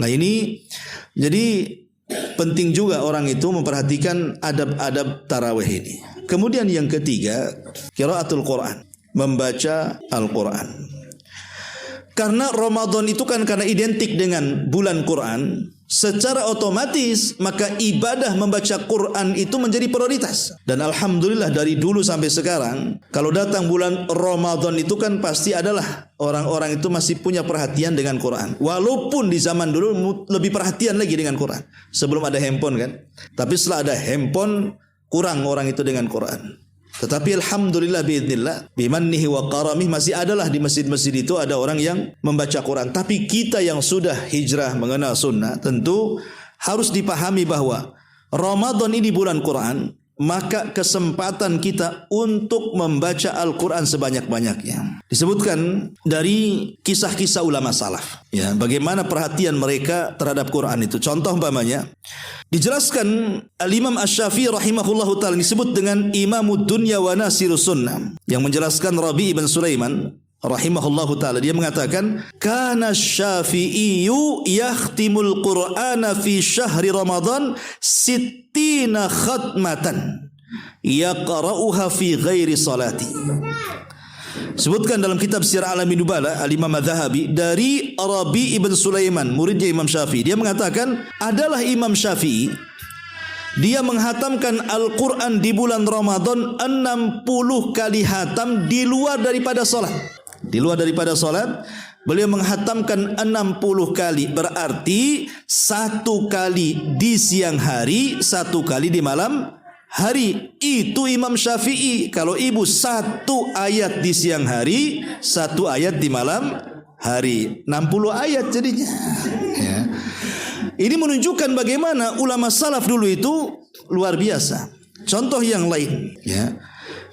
[SPEAKER 1] Nah ini jadi penting juga orang itu memperhatikan adab-adab tarawih ini. Kemudian yang ketiga, qiraatul Quran, membaca Al-Quran. Karena Ramadan itu kan karena identik dengan bulan Quran, secara otomatis maka ibadah membaca Quran itu menjadi prioritas. Dan alhamdulillah dari dulu sampai sekarang, kalau datang bulan Ramadan itu kan pasti adalah orang-orang itu masih punya perhatian dengan Quran. Walaupun di zaman dulu lebih perhatian lagi dengan Quran, sebelum ada handphone kan. Tapi setelah ada handphone, kurang orang itu dengan Quran. Tetapi alhamdulillah biidznillah bimannihi wa karamih masih adalah di masjid-masjid itu ada orang yang membaca Quran. Tapi kita yang sudah hijrah mengenal sunnah tentu harus dipahami bahwa Ramadan ini bulan Quran, maka kesempatan kita untuk membaca Al-Quran sebanyak-banyaknya. Disebutkan dari kisah-kisah ulama salaf, ya, bagaimana perhatian mereka terhadap Quran itu. Contoh umpamanya, dijelaskan Al-Imam Asy-Syafi'i rahimahullahu ta'ala disebut dengan Imamud Dunya wa Nasirus Sunnah, yang menjelaskan Rabi' ibn Sulaiman rahimahullahu ta'ala, dia mengatakan kana Syafi'iyyu yakhtimul Qur'ana fi syahri Ramadan sittina khatmatan yaqra'uha fi ghairi salati. Sebutkan dalam kitab Syiar Alamin Nubala Al-Imam Adz-Dzahabi dari Rabi' ibn Sulaiman, muridnya Imam Syafi'i, dia mengatakan adalah Imam Syafi'i, dia menghatamkan Al-Quran di bulan Ramadan 60 kali hatam di luar daripada salat. Di luar daripada salat beliau menghatamkan 60 kali, berarti 1 kali di siang hari, 1 kali di malam hari. Itu Imam Syafi'i. Kalau ibu 1 ayat di siang hari, 1 ayat di malam hari, 60 ayat jadinya, ya. Ini menunjukkan bagaimana ulama salaf dulu itu luar biasa. Contoh yang lain, ya.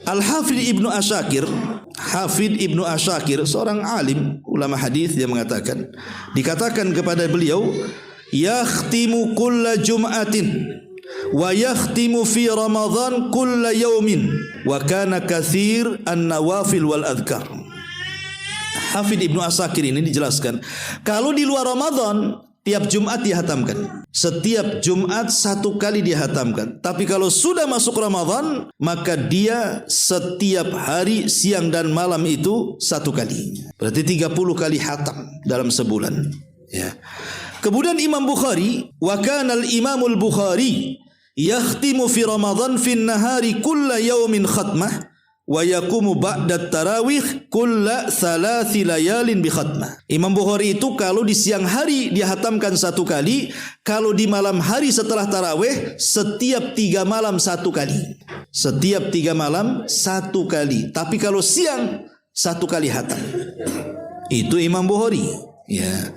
[SPEAKER 1] Al-Hafidh Ibnu Asyakir, Hafidh Ibnu Asyakir, seorang alim ulama hadis, dia mengatakan, dikatakan kepada beliau, yakhtimu kulla jum'atin wa yakhtimu fi Ramadan kulla yaumin wa kana katsir an-nawafil wal adhkar. Hafidh Ibnu Asyakir ini dijelaskan, kalau di luar Ramadan tiap Jumat dihatamkan. Setiap Jumat 1 kali dihatamkan. Tapi kalau sudah masuk Ramadan, maka dia setiap hari siang dan malam itu 1 kali. Berarti 30 kali hatam dalam sebulan, ya. Kemudian Imam Bukhari, wa kana al-Imamul Bukhari yakhtimu fi Ramadan fi an-nahari kulla yaumin khatmah wa yaqumu ba'da tarawih kulla 3 layalin bi khatmah. Imam Bukhari itu kalau di siang hari dia hatamkan 1 kali, kalau di malam hari setelah tarawih setiap 3 malam 1 kali. Setiap 3 malam 1 kali. Tapi kalau siang 1 kali hatam. Itu Imam Bukhari, ya.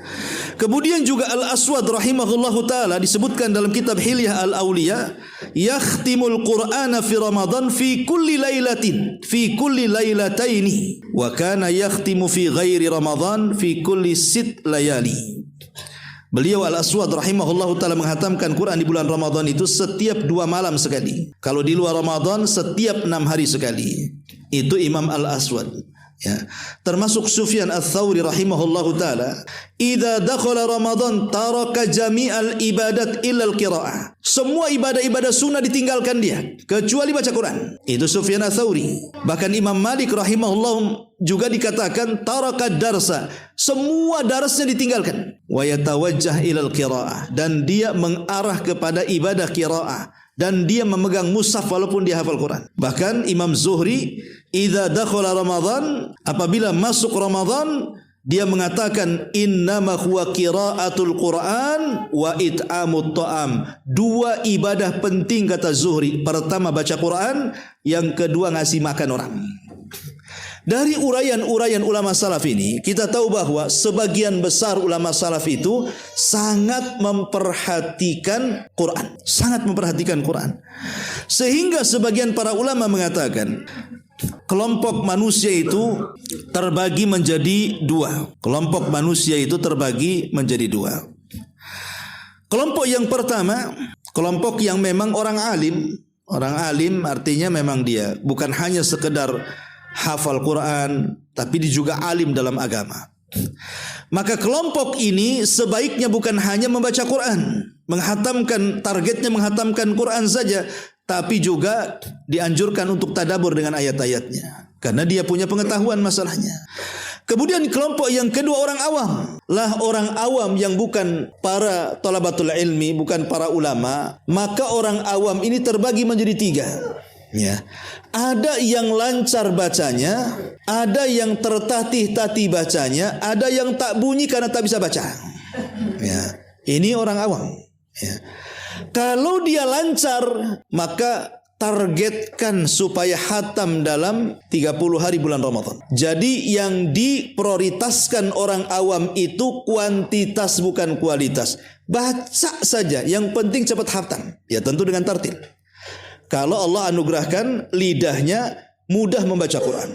[SPEAKER 1] Kemudian juga Al-Aswad rahimahullahu ta'ala disebutkan dalam kitab Hilyah Al-Awliya, yakhtimul Qur'ana fi Ramadan fi kulli lailatin fi kulli lailataini wa kana yakhtimu fi ghairi Ramadan fi kulli 6 layali. Beliau Al-Aswad rahimahullahu ta'ala menghatamkan Quran di bulan Ramadan itu setiap 2 malam sekali. Kalau di luar Ramadan setiap 6 hari sekali. Itu Imam Al-Aswad, ya. Termasuk Sufyan Ats-Tsauri rahimahullahu taala, idza dakhala Ramadan taraka jami'al ibadat illa al-qiraah. Semua ibadah-ibadah sunnah ditinggalkan dia kecuali baca Quran. Itu Sufyan Ats-Tsauri. Bahkan Imam Malik rahimahullah juga dikatakan taraka darsa. Semua darasnya ditinggalkan. Wa yatawajjah ila al-qiraah, dan dia mengarah kepada ibadah qiraah, dan dia memegang mushaf walaupun dia hafal Quran. Bahkan Imam Zuhri, idza dakhala Ramadan, apabila masuk Ramadan, dia mengatakan innama huwa qiraatul Quran wa it'amut ta'am. 2 ibadah penting kata Zuhri. Pertama baca Quran, yang kedua ngasih makan orang. Dari uraian-uraian ulama salaf ini, kita tahu bahwa sebagian besar ulama salaf itu sangat memperhatikan Quran. Sangat memperhatikan Quran. Sehingga sebagian para ulama mengatakan, kelompok manusia itu terbagi menjadi 2. Kelompok manusia itu terbagi menjadi 2. Kelompok yang pertama, kelompok yang memang orang alim. Orang alim artinya memang dia bukan hanya sekedar hafal Quran, tapi dia juga alim dalam agama. Maka kelompok ini sebaiknya bukan hanya membaca Quran, menghatamkan, targetnya menghatamkan Quran saja, tapi juga dianjurkan untuk tadabbur dengan ayat-ayatnya, karena dia punya pengetahuan masalahnya. Kemudian kelompok yang kedua orang awam. Lah orang awam yang bukan para thalabatul ilmi, bukan para ulama. Maka orang awam ini terbagi menjadi 3. Ya. Ada yang lancar bacanya, ada yang tertatih-tatih bacanya, ada yang tak bunyi karena tak bisa baca. Ya. Ini orang awam. Ya. Kalau dia lancar, maka targetkan supaya hatam dalam 30 hari bulan Ramadan. Jadi yang diprioritaskan orang awam itu kuantitas bukan kualitas. Baca saja, yang penting cepat hatam. Ya tentu dengan tartil. Kalau Allah anugerahkan lidahnya mudah membaca Quran,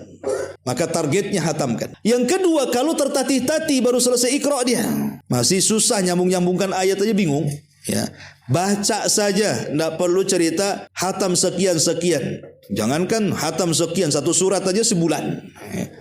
[SPEAKER 1] maka targetnya hatamkan. Yang kedua, kalau tertatih-tatih baru selesai Iqra dia, masih susah nyambung-nyambungkan ayat aja bingung, ya. Baca saja, tidak perlu cerita hatam sekian-sekian. Jangankan hatam sekian, satu surat aja sebulan.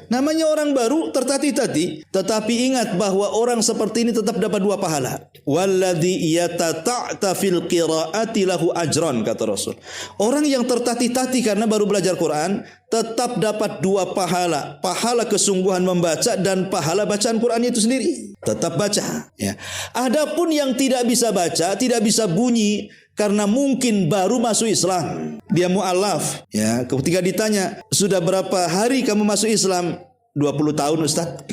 [SPEAKER 1] Namanya orang baru tertatih-tatih, tetapi ingat bahwa orang seperti ini tetap dapat 2 pahala. Walladzi yatata'ta fil qiraati lahu ajran, kata Rasul. Orang yang tertatih-tatih karena baru belajar Quran tetap dapat 2 pahala. Pahala kesungguhan membaca dan pahala bacaan Quran itu sendiri. Tetap baca, ya. Adapun yang tidak bisa baca, tidak bisa bunyi karena mungkin baru masuk Islam, dia mu'alaf, ya. Ketika ditanya, sudah berapa hari kamu masuk Islam? 20 tahun Ustaz.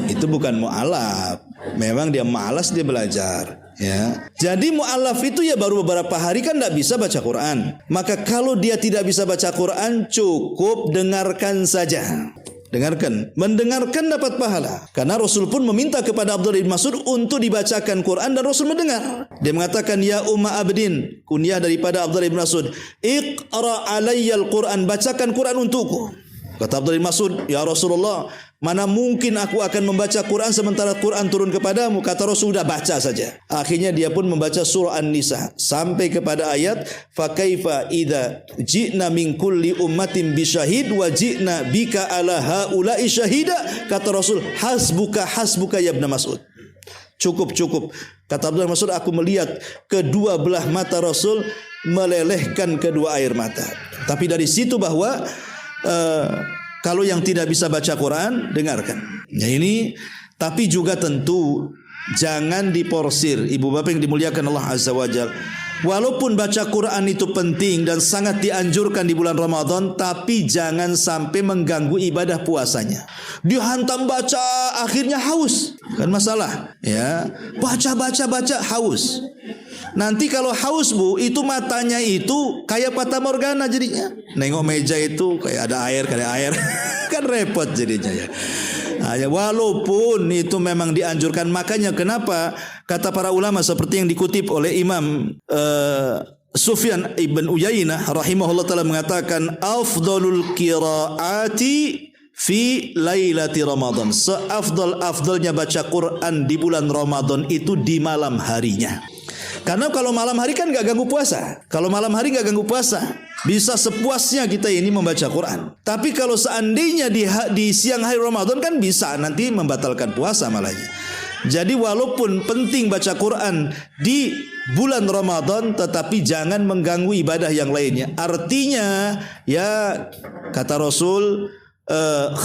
[SPEAKER 1] Itu bukan mu'alaf, memang dia malas dia belajar, ya. Jadi mu'alaf itu ya baru beberapa hari kan tidak bisa baca Quran. Maka kalau dia tidak bisa baca Quran, cukup dengarkan saja. Dengarkan, mendengarkan dapat pahala. Karena Rasul pun meminta kepada Abdullah bin Mas'ud untuk dibacakan Quran dan Rasul mendengar. Dia mengatakan, ya Umma Abdin, kunyah daripada Abdullah bin Mas'ud, Iqra alayyal Quran, bacakan Quran untukku. Kata Abdullah bin Mas'ud, ya Rasulullah, mana mungkin aku akan membaca Quran sementara Quran turun kepadamu? Kata Rasul, sudah baca saja. Akhirnya dia pun membaca surah An-Nisa sampai kepada ayat fa kaifa idza ji'na min kulli ummatin bisyahid wa ji'na bika ala haula'i syahida. Kata Rasul, hasbuka hasbuka ya Ibnu Mas'ud. Cukup. Kata Abdullah bin Mas'ud, aku melihat kedua belah mata Rasul melelehkan kedua air mata. Tapi dari situ bahwa kalau yang tidak bisa baca Quran, dengarkan. Ya ini, tapi juga tentu jangan diporsir. Ibu bapak yang dimuliakan Allah Azza wa Jalla. Walaupun baca Quran itu penting dan sangat dianjurkan di bulan Ramadan, tapi jangan sampai mengganggu ibadah puasanya. Dihantam baca, akhirnya haus. Kan masalah, ya. Baca haus. Nanti kalau haus bu, itu matanya itu kayak fata morgana jadinya. Nengok meja itu kayak ada air, kan repot jadinya ya. Nah, walaupun itu memang dianjurkan, makanya kenapa kata para ulama seperti yang dikutip oleh Imam Sufyan ibn Uyainah rahimahullah taala mengatakan afdalul qiraati fi lailati Ramadan. Seafdal-afdalnya baca Quran di bulan Ramadan itu di malam harinya. Karena kalau malam hari kan gak ganggu puasa. Kalau malam hari gak ganggu puasa, bisa sepuasnya kita ini membaca Quran. Tapi kalau seandainya di siang hari Ramadan kan bisa nanti membatalkan puasa malahnya. Jadi walaupun penting baca Quran di bulan Ramadan, tetapi jangan mengganggu ibadah yang lainnya. Artinya ya kata Rasul,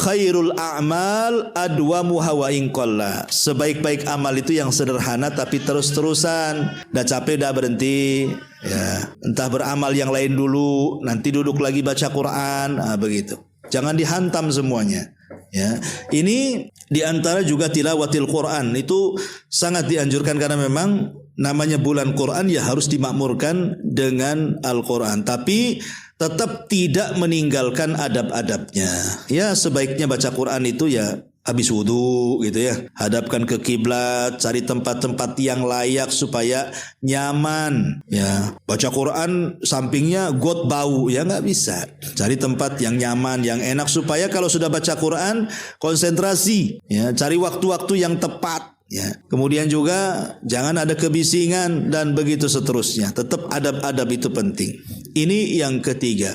[SPEAKER 1] khairul a'mal adwamuha wa in qalla. Sebaik-baik amal itu yang sederhana tapi terus-terusan. Dah capek dah berhenti, ya. Entah beramal yang lain dulu, nanti duduk lagi baca Quran, begitu. Jangan dihantam semuanya. Ya, ini diantara juga tilawatil Quran itu sangat dianjurkan karena memang namanya bulan Quran ya harus dimakmurkan dengan Al-Quran. Tapi tetap tidak meninggalkan adab-adabnya. Ya sebaiknya baca Quran itu ya habis wudu gitu ya. Hadapkan ke kiblat, cari tempat-tempat yang layak supaya nyaman. Ya baca Quran sampingnya got bau ya nggak bisa. Cari tempat yang nyaman, yang enak supaya kalau sudah baca Quran konsentrasi. Ya cari waktu-waktu yang tepat. Ya, kemudian juga jangan ada kebisingan dan begitu seterusnya. Tetap adab-adab itu penting. Ini yang ketiga.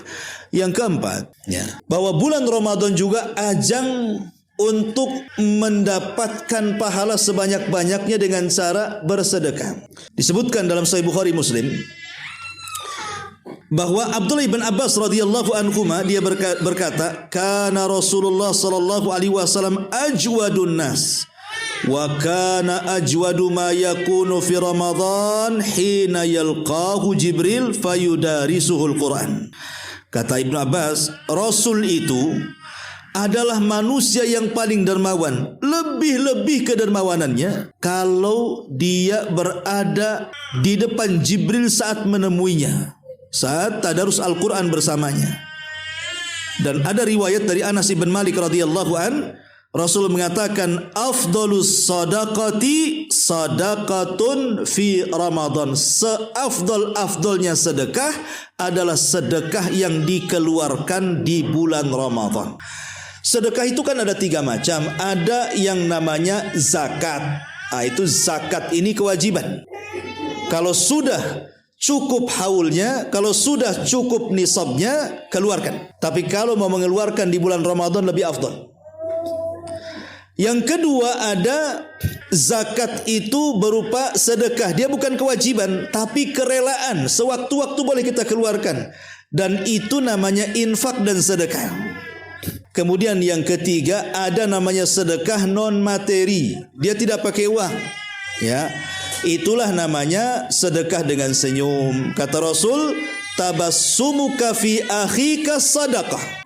[SPEAKER 1] Yang keempat, ya, bahwa bulan Ramadan juga ajang untuk mendapatkan pahala sebanyak-banyaknya dengan cara bersedekah. Disebutkan dalam Sahih Bukhari Muslim bahwa Abdullah bin Abbas radhiyallahu anhuma dia berkata, "Kana Rasulullah sallallahu alaihi wasallam ajwadun nas." Wa kana ajwadu ma yakunu fi Ramadan hina yalqahu Jibril fayudarisuhul Quran. Kata Ibnu Abbas, Rasul itu adalah manusia yang paling dermawan. Lebih-lebih kedermawanannya kalau dia berada di depan Jibril saat menemuinya. saat tadarus Al-Quran bersamanya. Dan ada riwayat dari Anas bin Malik radhiyallahu an, Rasul mengatakan afdalus sadaqati sadaqatun fi Ramadan. Seafdal-afdalnya sedekah adalah sedekah yang dikeluarkan di bulan Ramadan. Sedekah itu kan ada 3 macam. Ada yang namanya zakat. Itu zakat ini kewajiban. Kalau sudah cukup haulnya, kalau sudah cukup nisabnya, keluarkan. Tapi kalau mau mengeluarkan di bulan Ramadan lebih afdal. Yang kedua ada zakat itu berupa sedekah. Dia bukan kewajiban, tapi kerelaan. Sewaktu-waktu boleh kita keluarkan. Dan itu namanya infak dan sedekah. Kemudian yang ketiga ada namanya sedekah non materi. Dia tidak pakai uang. Ya, itulah namanya sedekah dengan senyum. Kata Rasul, tabassumuka fi akhika sadaqah.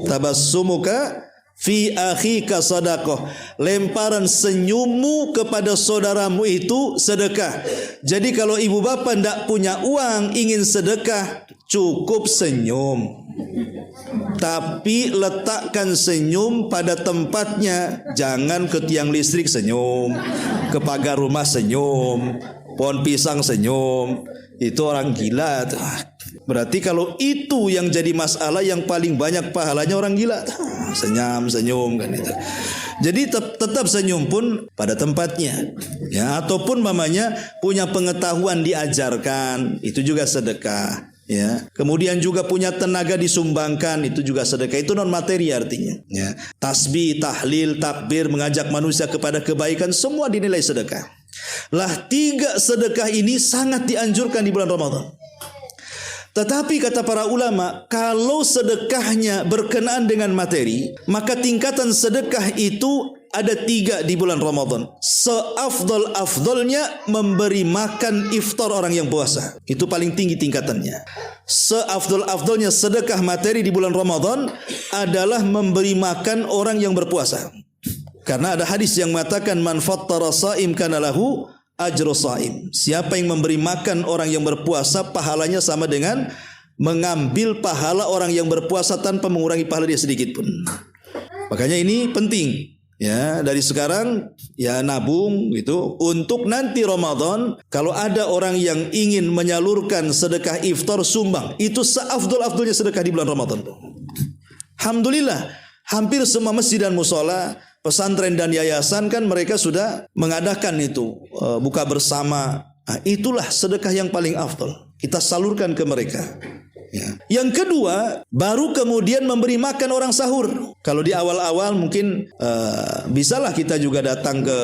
[SPEAKER 1] Tabassumuka fi akhika sadaqah. Lemparan senyummu kepada saudaramu itu sedekah. Jadi kalau ibu bapa tidak punya uang ingin sedekah, cukup senyum. Tapi letakkan senyum pada tempatnya. Jangan ke tiang listrik senyum, ke pagar rumah senyum, pohon pisang senyum. Itu orang gila. Berarti kalau itu yang jadi masalah, yang paling banyak pahalanya orang gila. Senyum kan itu. Jadi tetap senyum pun pada tempatnya. Ya, ataupun mamanya punya pengetahuan diajarkan, itu juga sedekah. Ya, kemudian juga punya tenaga disumbangkan, itu juga sedekah. Itu non materi artinya. Ya, tasbih, tahlil, takbir, mengajak manusia kepada kebaikan, semua dinilai sedekah. Lah 3 sedekah ini sangat dianjurkan di bulan Ramadan. Tetapi kata para ulama, kalau sedekahnya berkenaan dengan materi, maka tingkatan sedekah itu ada 3 di bulan Ramadan. Seafdal-afdalnya memberi makan iftar orang yang puasa. Itu paling tinggi tingkatannya. Seafdal-afdalnya sedekah materi di bulan Ramadan adalah memberi makan orang yang berpuasa. Karena ada hadis yang mengatakan man fattara shaim kana lahu ajru shaim. Siapa yang memberi makan orang yang berpuasa, pahalanya sama dengan mengambil pahala orang yang berpuasa tanpa mengurangi pahala dia sedikit pun. Makanya ini penting. Ya, dari sekarang ya nabung gitu untuk nanti Ramadan. Kalau ada orang yang ingin menyalurkan sedekah iftar, sumbang. Itu seafdal-afdalnya sedekah di bulan Ramadan. Alhamdulillah, hampir semua masjid dan mushola, pesantren dan yayasan kan mereka sudah mengadakan itu buka bersama. Nah, itulah sedekah yang paling afdal. Kita salurkan ke mereka. Ya. Yang kedua, baru kemudian memberi makan orang sahur. Kalau di awal-awal mungkin bisalah kita juga datang ke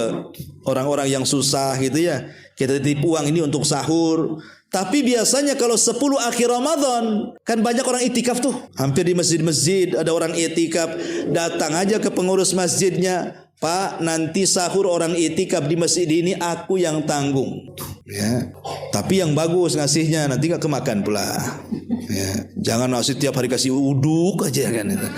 [SPEAKER 1] orang-orang yang susah gitu ya. Kita titip uang ini untuk sahur. Tapi biasanya kalau 10 akhir Ramadan, kan banyak orang itikaf tuh. Hampir di masjid-masjid ada orang itikaf. Datang aja ke pengurus masjidnya, Pak, nanti sahur orang itikaf di masjid ini aku yang tanggung. Ya. Tapi yang bagus ngasihnya, nanti gak kemakan pula. Ya. Jangan ngasih tiap hari kasih uduk aja kan itu.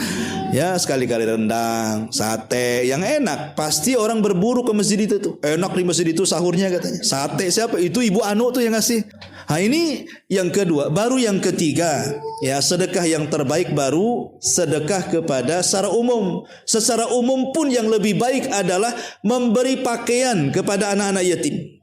[SPEAKER 1] Ya, sekali-kali rendang, sate yang enak. Pasti orang berburu ke masjid itu tuh. Enak di masjid itu sahurnya katanya. Sate siapa? Itu Ibu Anu tuh yang ngasih. Nah, ini yang kedua. Baru yang ketiga, ya sedekah yang terbaik baru sedekah kepada secara umum. Secara umum pun yang lebih baik adalah memberi pakaian kepada anak-anak yatim.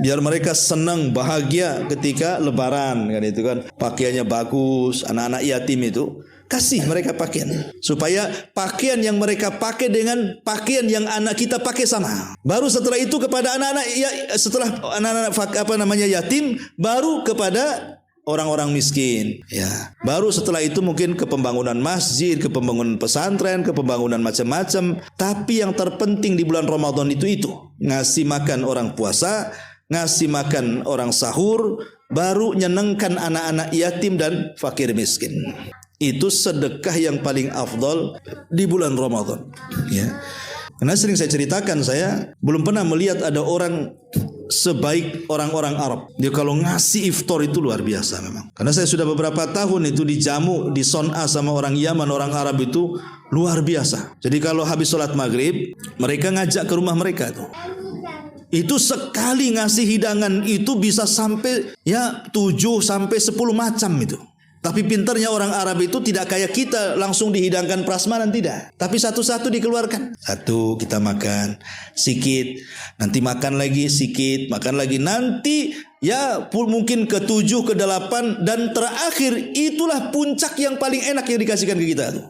[SPEAKER 1] Biar mereka senang, bahagia ketika lebaran kan itu kan. Pakaiannya bagus, anak-anak yatim itu kasih mereka pakaian supaya pakaian yang mereka pakai dengan pakaian yang anak kita pakai sama. Baru setelah itu kepada anak-anak ya, setelah anak-anak yatim, baru kepada orang-orang miskin. Ya, baru setelah itu mungkin ke pembangunan masjid, ke pembangunan pesantren, ke pembangunan macam-macam. Tapi yang terpenting di bulan Ramadan itu ngasih makan orang puasa, ngasih makan orang sahur, baru nyenengkan anak-anak yatim dan fakir miskin. Itu sedekah yang paling afdal di bulan Ramadan. Ya. Karena sering saya ceritakan, saya belum pernah melihat ada orang sebaik orang-orang Arab. Dia kalau ngasih iftar itu luar biasa memang. Karena saya sudah beberapa tahun itu dijamu di Son'a sama orang Yaman, orang Arab itu luar biasa. Jadi kalau habis sholat maghrib, mereka ngajak ke rumah mereka tuh. Itu sekali ngasih hidangan itu bisa sampai 7 sampai 10 macam itu. Tapi pintarnya orang Arab itu tidak kayak kita langsung dihidangkan prasmanan, tidak. Tapi satu-satu dikeluarkan. Satu kita makan, sikit. Nanti makan lagi, sikit. Makan lagi. Nanti mungkin ke-7, ke-8. Dan terakhir itulah puncak yang paling enak yang dikasihkan ke kita.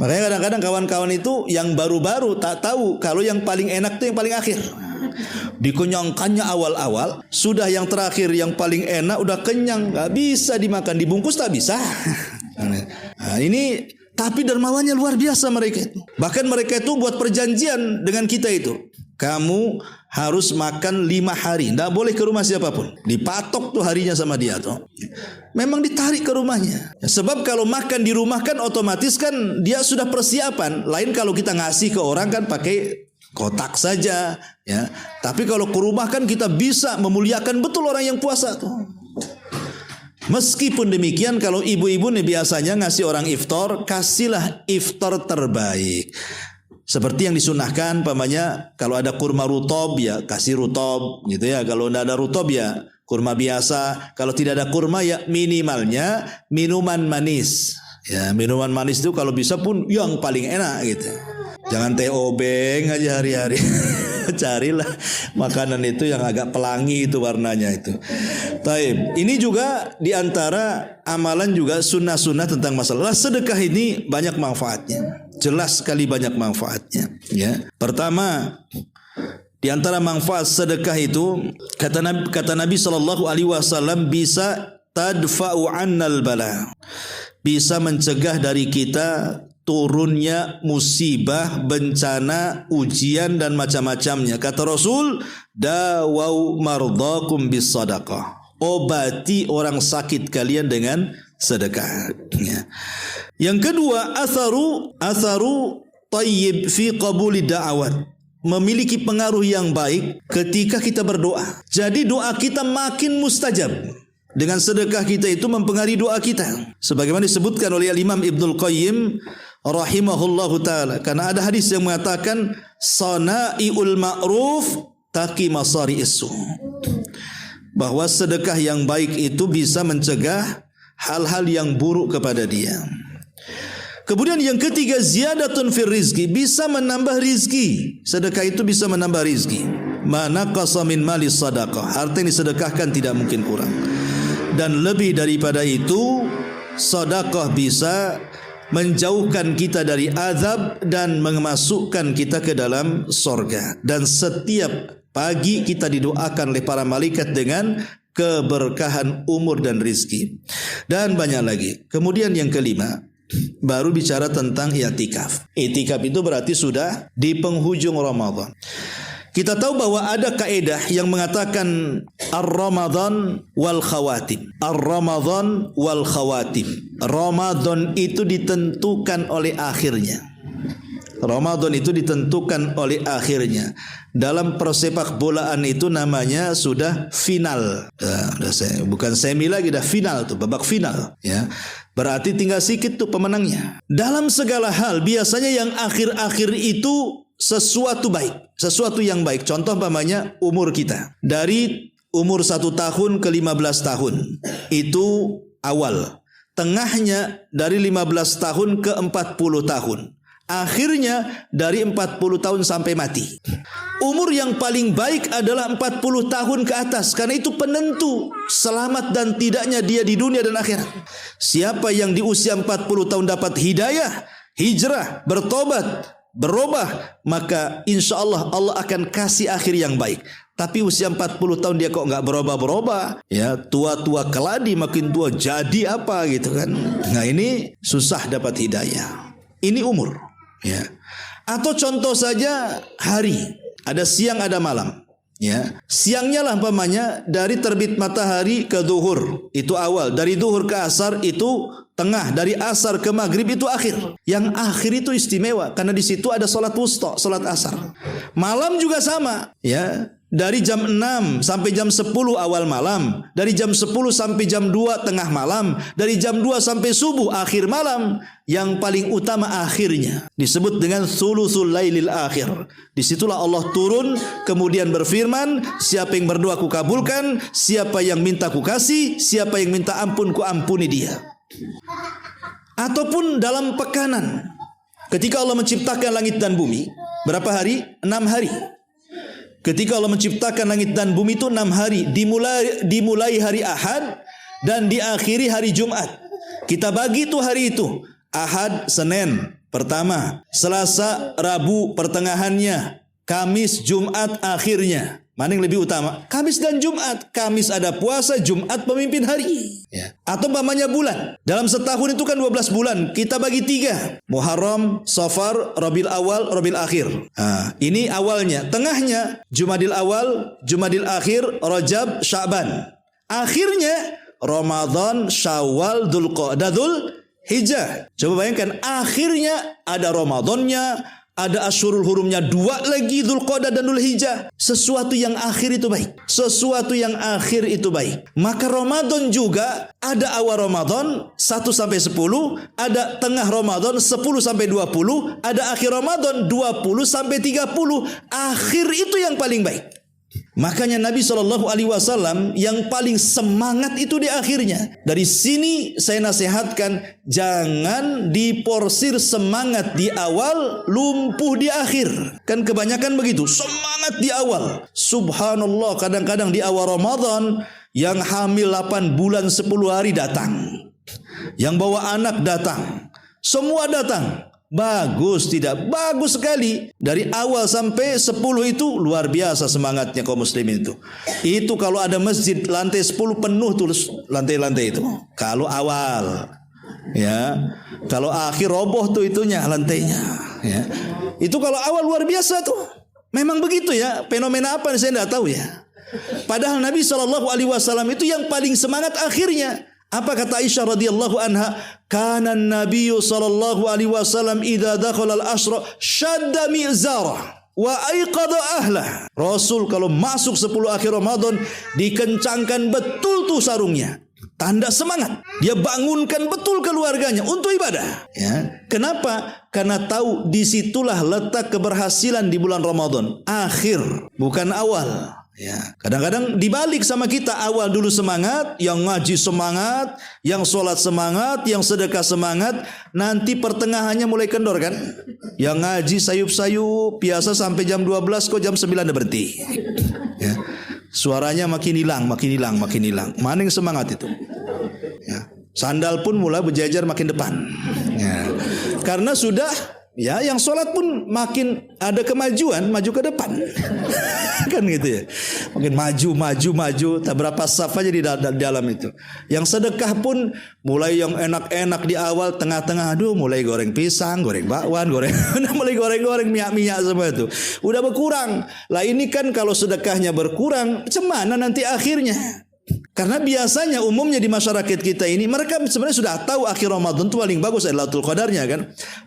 [SPEAKER 1] Makanya kadang-kadang kawan-kawan itu yang baru-baru tak tahu kalau yang paling enak itu yang paling akhir. Dikenyangkannya awal-awal, sudah yang terakhir yang paling enak udah kenyang, nggak bisa dimakan, dibungkus tak bisa. Nah, ini tapi dermawannya luar biasa mereka itu. Bahkan mereka itu buat perjanjian dengan kita itu. Kamu harus makan 5 hari, nggak boleh ke rumah siapapun. Dipatok tuh harinya sama dia tuh. Memang ditarik ke rumahnya. Sebab kalau makan di rumah kan otomatis kan dia sudah persiapan. Lain kalau kita ngasih ke orang kan pakai kotak saja, ya. Tapi kalau ke rumah kan kita bisa memuliakan betul orang yang puasa tuh. Meskipun demikian, kalau ibu-ibu nih biasanya ngasih orang iftar, kasihlah iftar terbaik. Seperti yang disunahkan, pamannya kalau ada kurma rutob ya kasih rutob, gitu ya. Kalau tidak ada rutob ya kurma biasa. Kalau tidak ada kurma ya minimalnya minuman manis. Ya, minuman manis itu kalau bisa pun yang paling enak gitu. Jangan teh obeng aja hari-hari. Carilah makanan itu yang agak pelangi itu warnanya itu. Taib. Ini juga diantara amalan juga sunnah-sunnah tentang masalah sedekah ini banyak manfaatnya. Jelas sekali banyak manfaatnya. Ya. Pertama, diantara manfaat sedekah itu kata Nabi SAW bisa tadfa'u 'annal bala. Bisa mencegah dari kita turunnya musibah, bencana, ujian dan macam-macamnya. Kata Rasul, dawau mardakum bis sadaqah. Obati orang sakit kalian dengan sedekah. Ya. Yang kedua, atharu tayyib fi qabuli da'awat. Memiliki pengaruh yang baik ketika kita berdoa. Jadi doa kita makin mustajab. Dengan sedekah kita itu mempengaruhi doa kita. Sebagaimana disebutkan oleh Imam Ibnul Qayyim rahimahullahu ta'ala. Karena ada hadis yang mengatakan sana'iul ma'ruf taqi masari'is su. Bahwa sedekah yang baik itu bisa mencegah hal-hal yang buruk kepada dia. Kemudian yang ketiga, ziyadatun fir rizki. Bisa menambah rizki. Sedekah itu bisa menambah rizki. Ma naqasa min mali sadaqah. Harta yang disedekahkan tidak mungkin kurang. Dan lebih daripada itu, sedekah bisa menjauhkan kita dari azab dan memasukkan kita ke dalam surga. Dan setiap pagi kita didoakan oleh para malaikat dengan keberkahan umur dan rizki. Dan banyak lagi. Kemudian yang kelima, baru bicara tentang i'tikaf. I'tikaf itu berarti sudah di penghujung Ramadan. Kita tahu bahwa ada kaedah yang mengatakan ar-Ramadan wal khawatim. Ar-Ramadan wal khawatim. Ramadan itu ditentukan oleh akhirnya. Ramadan itu ditentukan oleh akhirnya. Dalam persepak bolaan itu namanya sudah final. Bukan semi lagi, dah final tuh, babak final. Ya, berarti tinggal sedikit tuh pemenangnya. Dalam segala hal biasanya yang akhir-akhir itu sesuatu baik, sesuatu yang baik. Contoh umpamanya umur kita. Dari umur 1 tahun ke 15 tahun itu awal. Tengahnya dari 15 tahun ke 40 tahun. Akhirnya dari 40 tahun sampai mati. Umur yang paling baik adalah 40 tahun ke atas, karena itu penentu selamat dan tidaknya dia di dunia dan akhirat. Siapa yang di usia 40 tahun dapat hidayah, hijrah, bertobat, berubah, maka insya Allah Allah akan kasih akhir yang baik. Tapi usia 40 tahun dia kok nggak berubah-berubah, ya tua-tua keladi, makin tua jadi apa gitu kan. Nah ini susah dapat hidayah. Ini umur, ya. Atau contoh saja hari, ada siang ada malam, ya. Siangnya lah umpamanya dari terbit matahari ke zuhur itu awal, dari zuhur ke asar itu tengah, dari asar ke maghrib itu akhir. Yang akhir itu istimewa karena di situ ada salat wusta, salat asar. Malam juga sama, ya. dari jam 6 sampai jam 10 awal malam, dari jam 10 sampai jam 2 tengah malam, dari jam 2 sampai subuh akhir malam. Yang paling utama akhirnya disebut dengan thuluthul lailil akhir. Disitulah Allah turun kemudian berfirman, siapa yang berdoa ku kabulkan, siapa yang minta ku kasih, siapa yang minta ampun ku ampuni dia. Ataupun dalam pekanan, ketika Allah menciptakan langit dan bumi, berapa hari? 6 hari. Ketika Allah menciptakan langit dan bumi itu 6 hari, dimulai hari Ahad dan diakhiri hari Jumat. Kita bagi itu hari itu. Ahad, Senin pertama, Selasa, Rabu pertengahannya, Kamis, Jumat akhirnya. Mana yang lebih utama? Kamis dan Jumat. Kamis ada puasa, Jumat pemimpin hari. Ya. Atau umpamanya bulan. Dalam setahun itu kan 12 bulan. Kita bagi 3. Muharram, Safar, Rabiul Awal, Rabiul Akhir. Nah, ini awalnya. Tengahnya Jumadil Awal, Jumadil Akhir, Rajab, Sya'ban. Akhirnya Ramadan, Syawal, Dzulqa'dah, Dzulhijjah. Coba bayangkan, akhirnya ada Ramadannya, ada Asyurul Hurumnya 2 lagi, Dzulqa'dah dan Dzulhijjah. Sesuatu yang akhir itu baik. Sesuatu yang akhir itu baik. Maka Ramadan juga ada awal Ramadan 1 sampai 10, ada tengah Ramadan 10 sampai 20, ada akhir Ramadan 20 sampai 30. Akhir itu yang paling baik. Makanya Nabi SAW yang paling semangat itu di akhirnya. Dari sini saya nasihatkan, jangan diporsir semangat di awal, lumpuh di akhir. Kan kebanyakan begitu, semangat di awal. Subhanallah, kadang-kadang di awal Ramadan yang hamil 8 bulan 10 hari datang, yang bawa anak datang, semua datang. Bagus, tidak? Bagus sekali. Dari awal sampai 10 itu luar biasa semangatnya kaum muslimin itu. Itu kalau ada masjid lantai 10 penuh tuh lantai-lantai itu. Kalau awal, ya. Kalau akhir roboh tuh itunya lantainya, ya. Itu kalau awal luar biasa tuh. Memang begitu ya. Fenomena apa saya tidak tahu ya. Padahal Nabi SAW itu yang paling semangat akhirnya. Apa kata Aisyah radhiyallahu anha? Kana an-nabiyyu sallallahu alaihi wasallam idza dakhala al-ashra shadda mi'zara wa aiqadha ahlah. Rasul kalau masuk 10 akhir Ramadan dikencangkan betul tuh sarungnya. Tanda semangat. Dia bangunkan betul keluarganya untuk ibadah. Ya. Kenapa? Karena tahu disitulah letak keberhasilan di bulan Ramadan. Akhir, bukan awal. Ya, kadang-kadang dibalik sama kita, awal dulu semangat, yang ngaji semangat, yang sholat semangat, yang sedekah semangat, nanti pertengahannya mulai kendor kan? Yang ngaji sayup-sayup, biasa sampai jam 12 kok jam 9 udah berhenti. Ya. Suaranya makin hilang. Mana yang semangat itu? Ya. Sandal pun mulai berjajar makin depan. Ya. Karena sudah, ya, yang sholat pun makin ada kemajuan, maju ke depan. Kan gitu ya. Makin maju. Tak berapa saf aja di dalam itu. Yang sedekah pun mulai yang enak-enak di awal, tengah-tengah, aduh mulai goreng pisang, goreng bakwan, mulai goreng-goreng minyak semua itu. Udah berkurang. Lah ini kan kalau sedekahnya berkurang, cemana nanti akhirnya? Karena biasanya umumnya di masyarakat kita ini mereka sebenarnya sudah tahu akhir Ramadan itu paling bagus adalah Lailatul Qadarnya kan.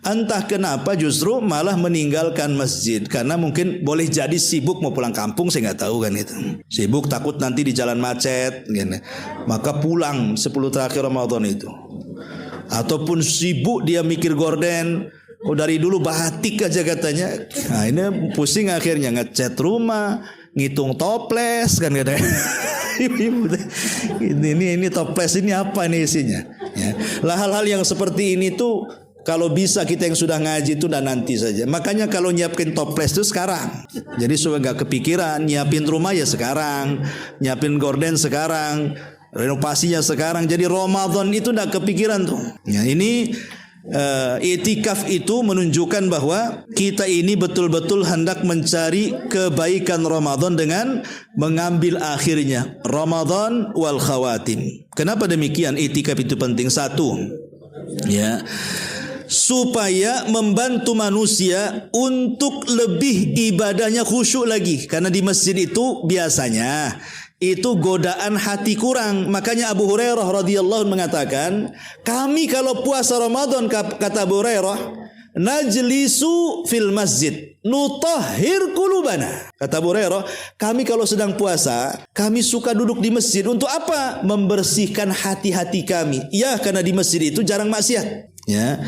[SPEAKER 1] Entah kenapa justru malah meninggalkan masjid karena mungkin boleh jadi sibuk mau pulang kampung, saya nggak tahu kan itu. Sibuk takut nanti di jalan macet gitu. Maka pulang 10 terakhir Ramadan itu. Ataupun sibuk dia mikir gorden, oh dari dulu batik aja katanya. Nah, ini pusing akhirnya ngecat rumah, ngitung toples kan katanya. Ini toples ini apa ini isinya? Ya. Lah hal-hal yang seperti ini tuh kalau bisa kita yang sudah ngaji itu dan nanti saja. Makanya kalau nyiapin toples itu sekarang. Jadi supaya nggak kepikiran, nyiapin rumah ya sekarang, nyiapin gorden sekarang, renovasinya sekarang. Jadi Ramadan itu nggak kepikiran tuh. Ya, ini I'tikaf itu menunjukkan bahwa kita ini betul-betul hendak mencari kebaikan Ramadan dengan mengambil akhirnya Ramadan wal khawatim. Kenapa demikian? I'tikaf itu penting. Satu, ya, supaya membantu manusia untuk lebih ibadahnya khusyuk lagi. Karena di masjid itu biasanya itu godaan hati kurang. Makanya Abu Hurairah radhiyallahu anhu mengatakan, kami kalau puasa Ramadan, kata Abu Hurairah, najlisu fil masjid nutahhir qulubana. Kata Abu Hurairah, kami kalau sedang puasa, kami suka duduk di masjid untuk apa? Membersihkan hati-hati kami. Ya, karena di masjid itu jarang maksiat. Ya.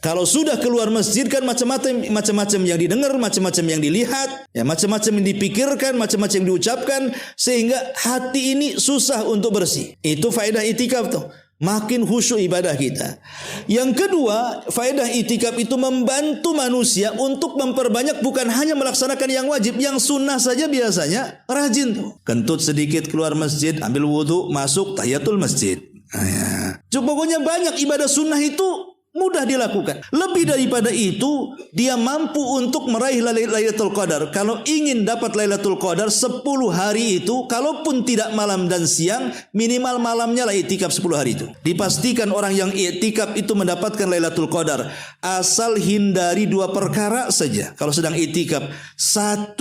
[SPEAKER 1] Kalau sudah keluar masjid kan macam-macam yang didengar, macam-macam yang dilihat, ya, macam-macam yang dipikirkan, macam-macam yang diucapkan, sehingga hati ini susah untuk bersih. Itu faedah itikaf tuh. Makin khusyuk ibadah kita. Yang kedua, faedah itikaf itu membantu manusia untuk memperbanyak, bukan hanya melaksanakan yang wajib, yang sunnah saja biasanya rajin tuh. Kentut sedikit keluar masjid, ambil wudhu, masuk tahiyatul masjid. Pokoknya banyak ibadah sunnah itu mudah dilakukan. Lebih daripada itu, dia mampu untuk meraih Lailatul Qadar. Kalau ingin dapat Lailatul Qadar 10 hari itu, kalaupun tidak malam dan siang, minimal malamnya lah itikaf 10 hari itu. Dipastikan orang yang itikaf itu mendapatkan Lailatul Qadar. Asal hindari 2 perkara saja. Kalau sedang itikaf, 1,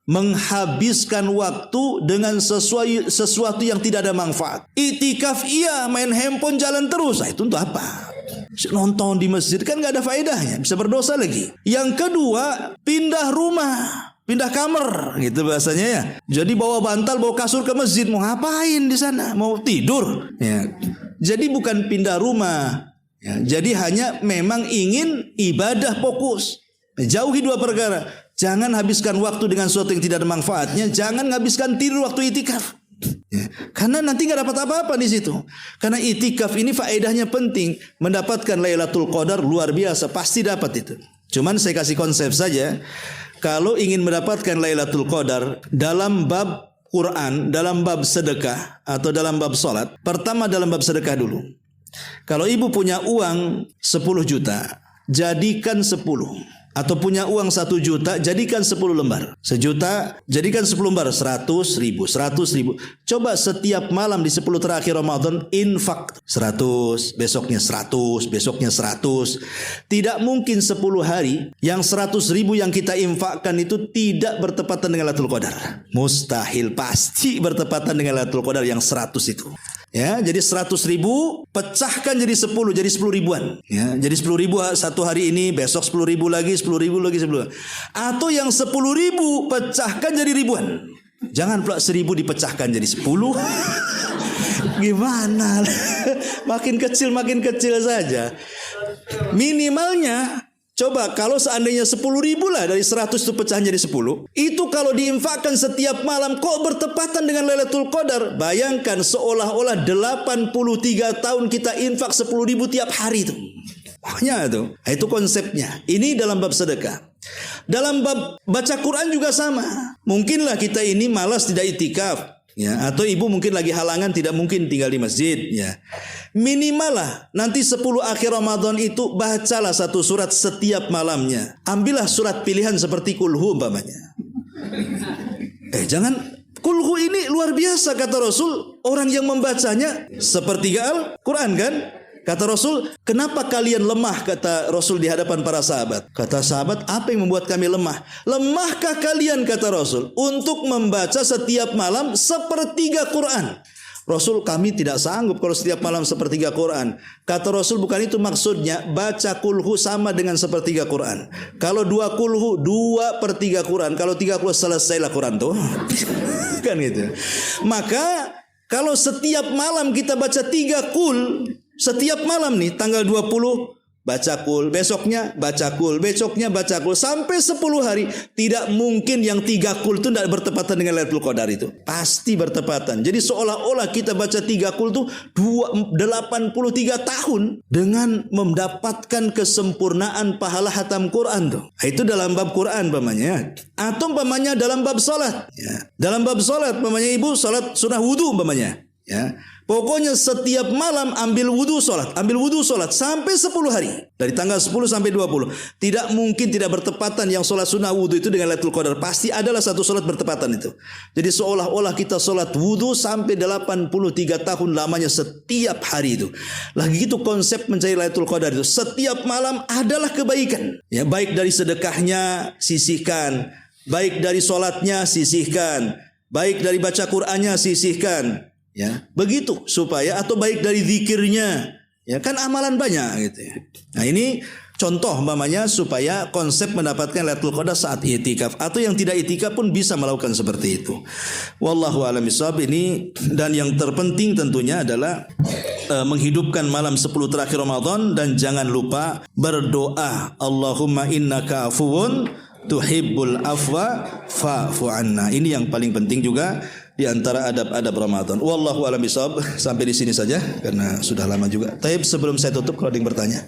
[SPEAKER 1] menghabiskan waktu dengan sesuatu yang tidak ada manfaat. Itikaf iya, main handphone jalan terus. Nah, itu untuk apa? Nonton di masjid kan gak ada faedahnya, bisa berdosa lagi. Yang kedua, pindah rumah, pindah kamar, gitu bahasanya ya. Jadi bawa bantal, bawa kasur ke masjid, mau ngapain di sana? Mau tidur? Ya. Jadi bukan pindah rumah. Ya. Jadi hanya memang ingin ibadah fokus. Jauhi 2 perkara. Jangan habiskan waktu dengan sesuatu yang tidak ada manfaatnya. Jangan habiskan tidur waktu itikaf. Ya, karena nanti nggak dapat apa-apa di situ. Karena itikaf ini faedahnya penting, mendapatkan Lailatul Qadar luar biasa, pasti dapat itu. Cuman saya kasih konsep saja, kalau ingin mendapatkan Lailatul Qadar dalam bab Quran, dalam bab sedekah atau dalam bab salat, pertama dalam bab sedekah dulu. Kalau ibu punya uang 10 juta, jadikan 10. Atau punya uang 1 juta, jadikan 10 lembar. 1 juta, jadikan 10 lembar, 100 ribu. Coba setiap malam di 10 terakhir Ramadan, infak 100, besoknya 100, besoknya 100. Tidak mungkin 10 hari, yang 100 ribu yang kita infakkan itu tidak bertepatan dengan Lailatul Qadar. Mustahil, pasti bertepatan dengan Lailatul Qadar yang 100 itu. Ya, jadi 100 ribu pecahkan jadi 10, jadi 10 ribuan. Ya, jadi 10 ribu satu hari ini, besok 10 ribu lagi, 10 ribu lagi, 10. Atau yang 10 ribu pecahkan jadi ribuan. Jangan pula 1000 dipecahkan jadi 10. Gimana? Makin kecil saja. Minimalnya, coba kalau seandainya 10 ribu lah dari 100 itu pecah jadi 10. Itu kalau diinfakkan setiap malam kok bertepatan dengan Lailatul Qadar. Bayangkan seolah-olah 83 tahun kita infak 10 ribu tiap hari itu. Makanya itu konsepnya. Ini dalam bab sedekah. Dalam bab baca Quran juga sama. Mungkinlah kita ini malas tidak itikaf. Ya, atau ibu mungkin lagi halangan, tidak mungkin tinggal di masjid, ya. Minimal lah nanti 10 akhir Ramadan itu bacalah 1 surat setiap malamnya. Ambillah surat pilihan seperti Kulhu umpamanya. Jangan, Kulhu ini luar biasa kata Rasul, orang yang membacanya sepertiga Al-Quran kan? Kata Rasul, kenapa kalian lemah? Kata Rasul di hadapan para sahabat. Kata sahabat, apa yang membuat kami lemah? Lemahkah kalian, kata Rasul, untuk membaca setiap malam sepertiga Quran? Rasul, kami tidak sanggup kalau setiap malam sepertiga Quran. Kata Rasul, bukan itu maksudnya. Baca kulhu sama dengan sepertiga Quran. Kalau 2 kulhu, 2/3 Quran. Kalau 3 kulhu, selesailah Quran tuh. Kan gitu. Maka kalau setiap malam kita baca 3 kul, setiap malam nih tanggal 20 baca kul, besoknya baca kul, besoknya baca kul sampai 10 hari, tidak mungkin yang 3 kul itu tidak bertepatan dengan Lailatul Qadar itu. Pasti bertepatan. Jadi seolah-olah kita baca 3 kul itu 83 tahun dengan mendapatkan kesempurnaan pahala hatam Quran tuh. Itu dalam bab Quran umpamanya. Atau umpamanya dalam bab salat, ya. Dalam bab salat umpamanya ibu salat sunah wudu umpamanya, ya. Pokoknya setiap malam ambil wudhu sholat sampai 10 hari. Dari tanggal 10 sampai 20. Tidak mungkin tidak bertepatan yang sholat sunnah wudhu itu dengan Lailatul Qadar. Pasti adalah satu sholat bertepatan itu. Jadi seolah-olah kita sholat wudhu sampai 83 tahun lamanya setiap hari itu. Lagi itu konsep mencari Lailatul Qadar itu. Setiap malam adalah kebaikan. Ya, baik dari sedekahnya sisihkan, baik dari sholatnya sisihkan, baik dari baca Qur'annya sisihkan. Ya, begitu supaya, atau baik dari zikirnya, ya kan amalan banyak gitu ya. Nah, ini Contoh umpamanya supaya konsep mendapatkan Lailatul Qadar saat i'tikaf, atau yang tidak i'tikaf pun bisa melakukan seperti itu. Wallahu a'lam bishawab. Ini, dan yang terpenting tentunya adalah menghidupkan malam 10 terakhir Ramadan, dan jangan lupa berdoa, Allahumma innaka afuwun tuhibbul afwa fa'fu anna. Ini yang paling penting juga di antara adab-adab Ramadan. Wallahu a'lam bishawab. Sampai di sini saja karena sudah lama juga. Taib, sebelum saya tutup, kalau ada yang bertanya.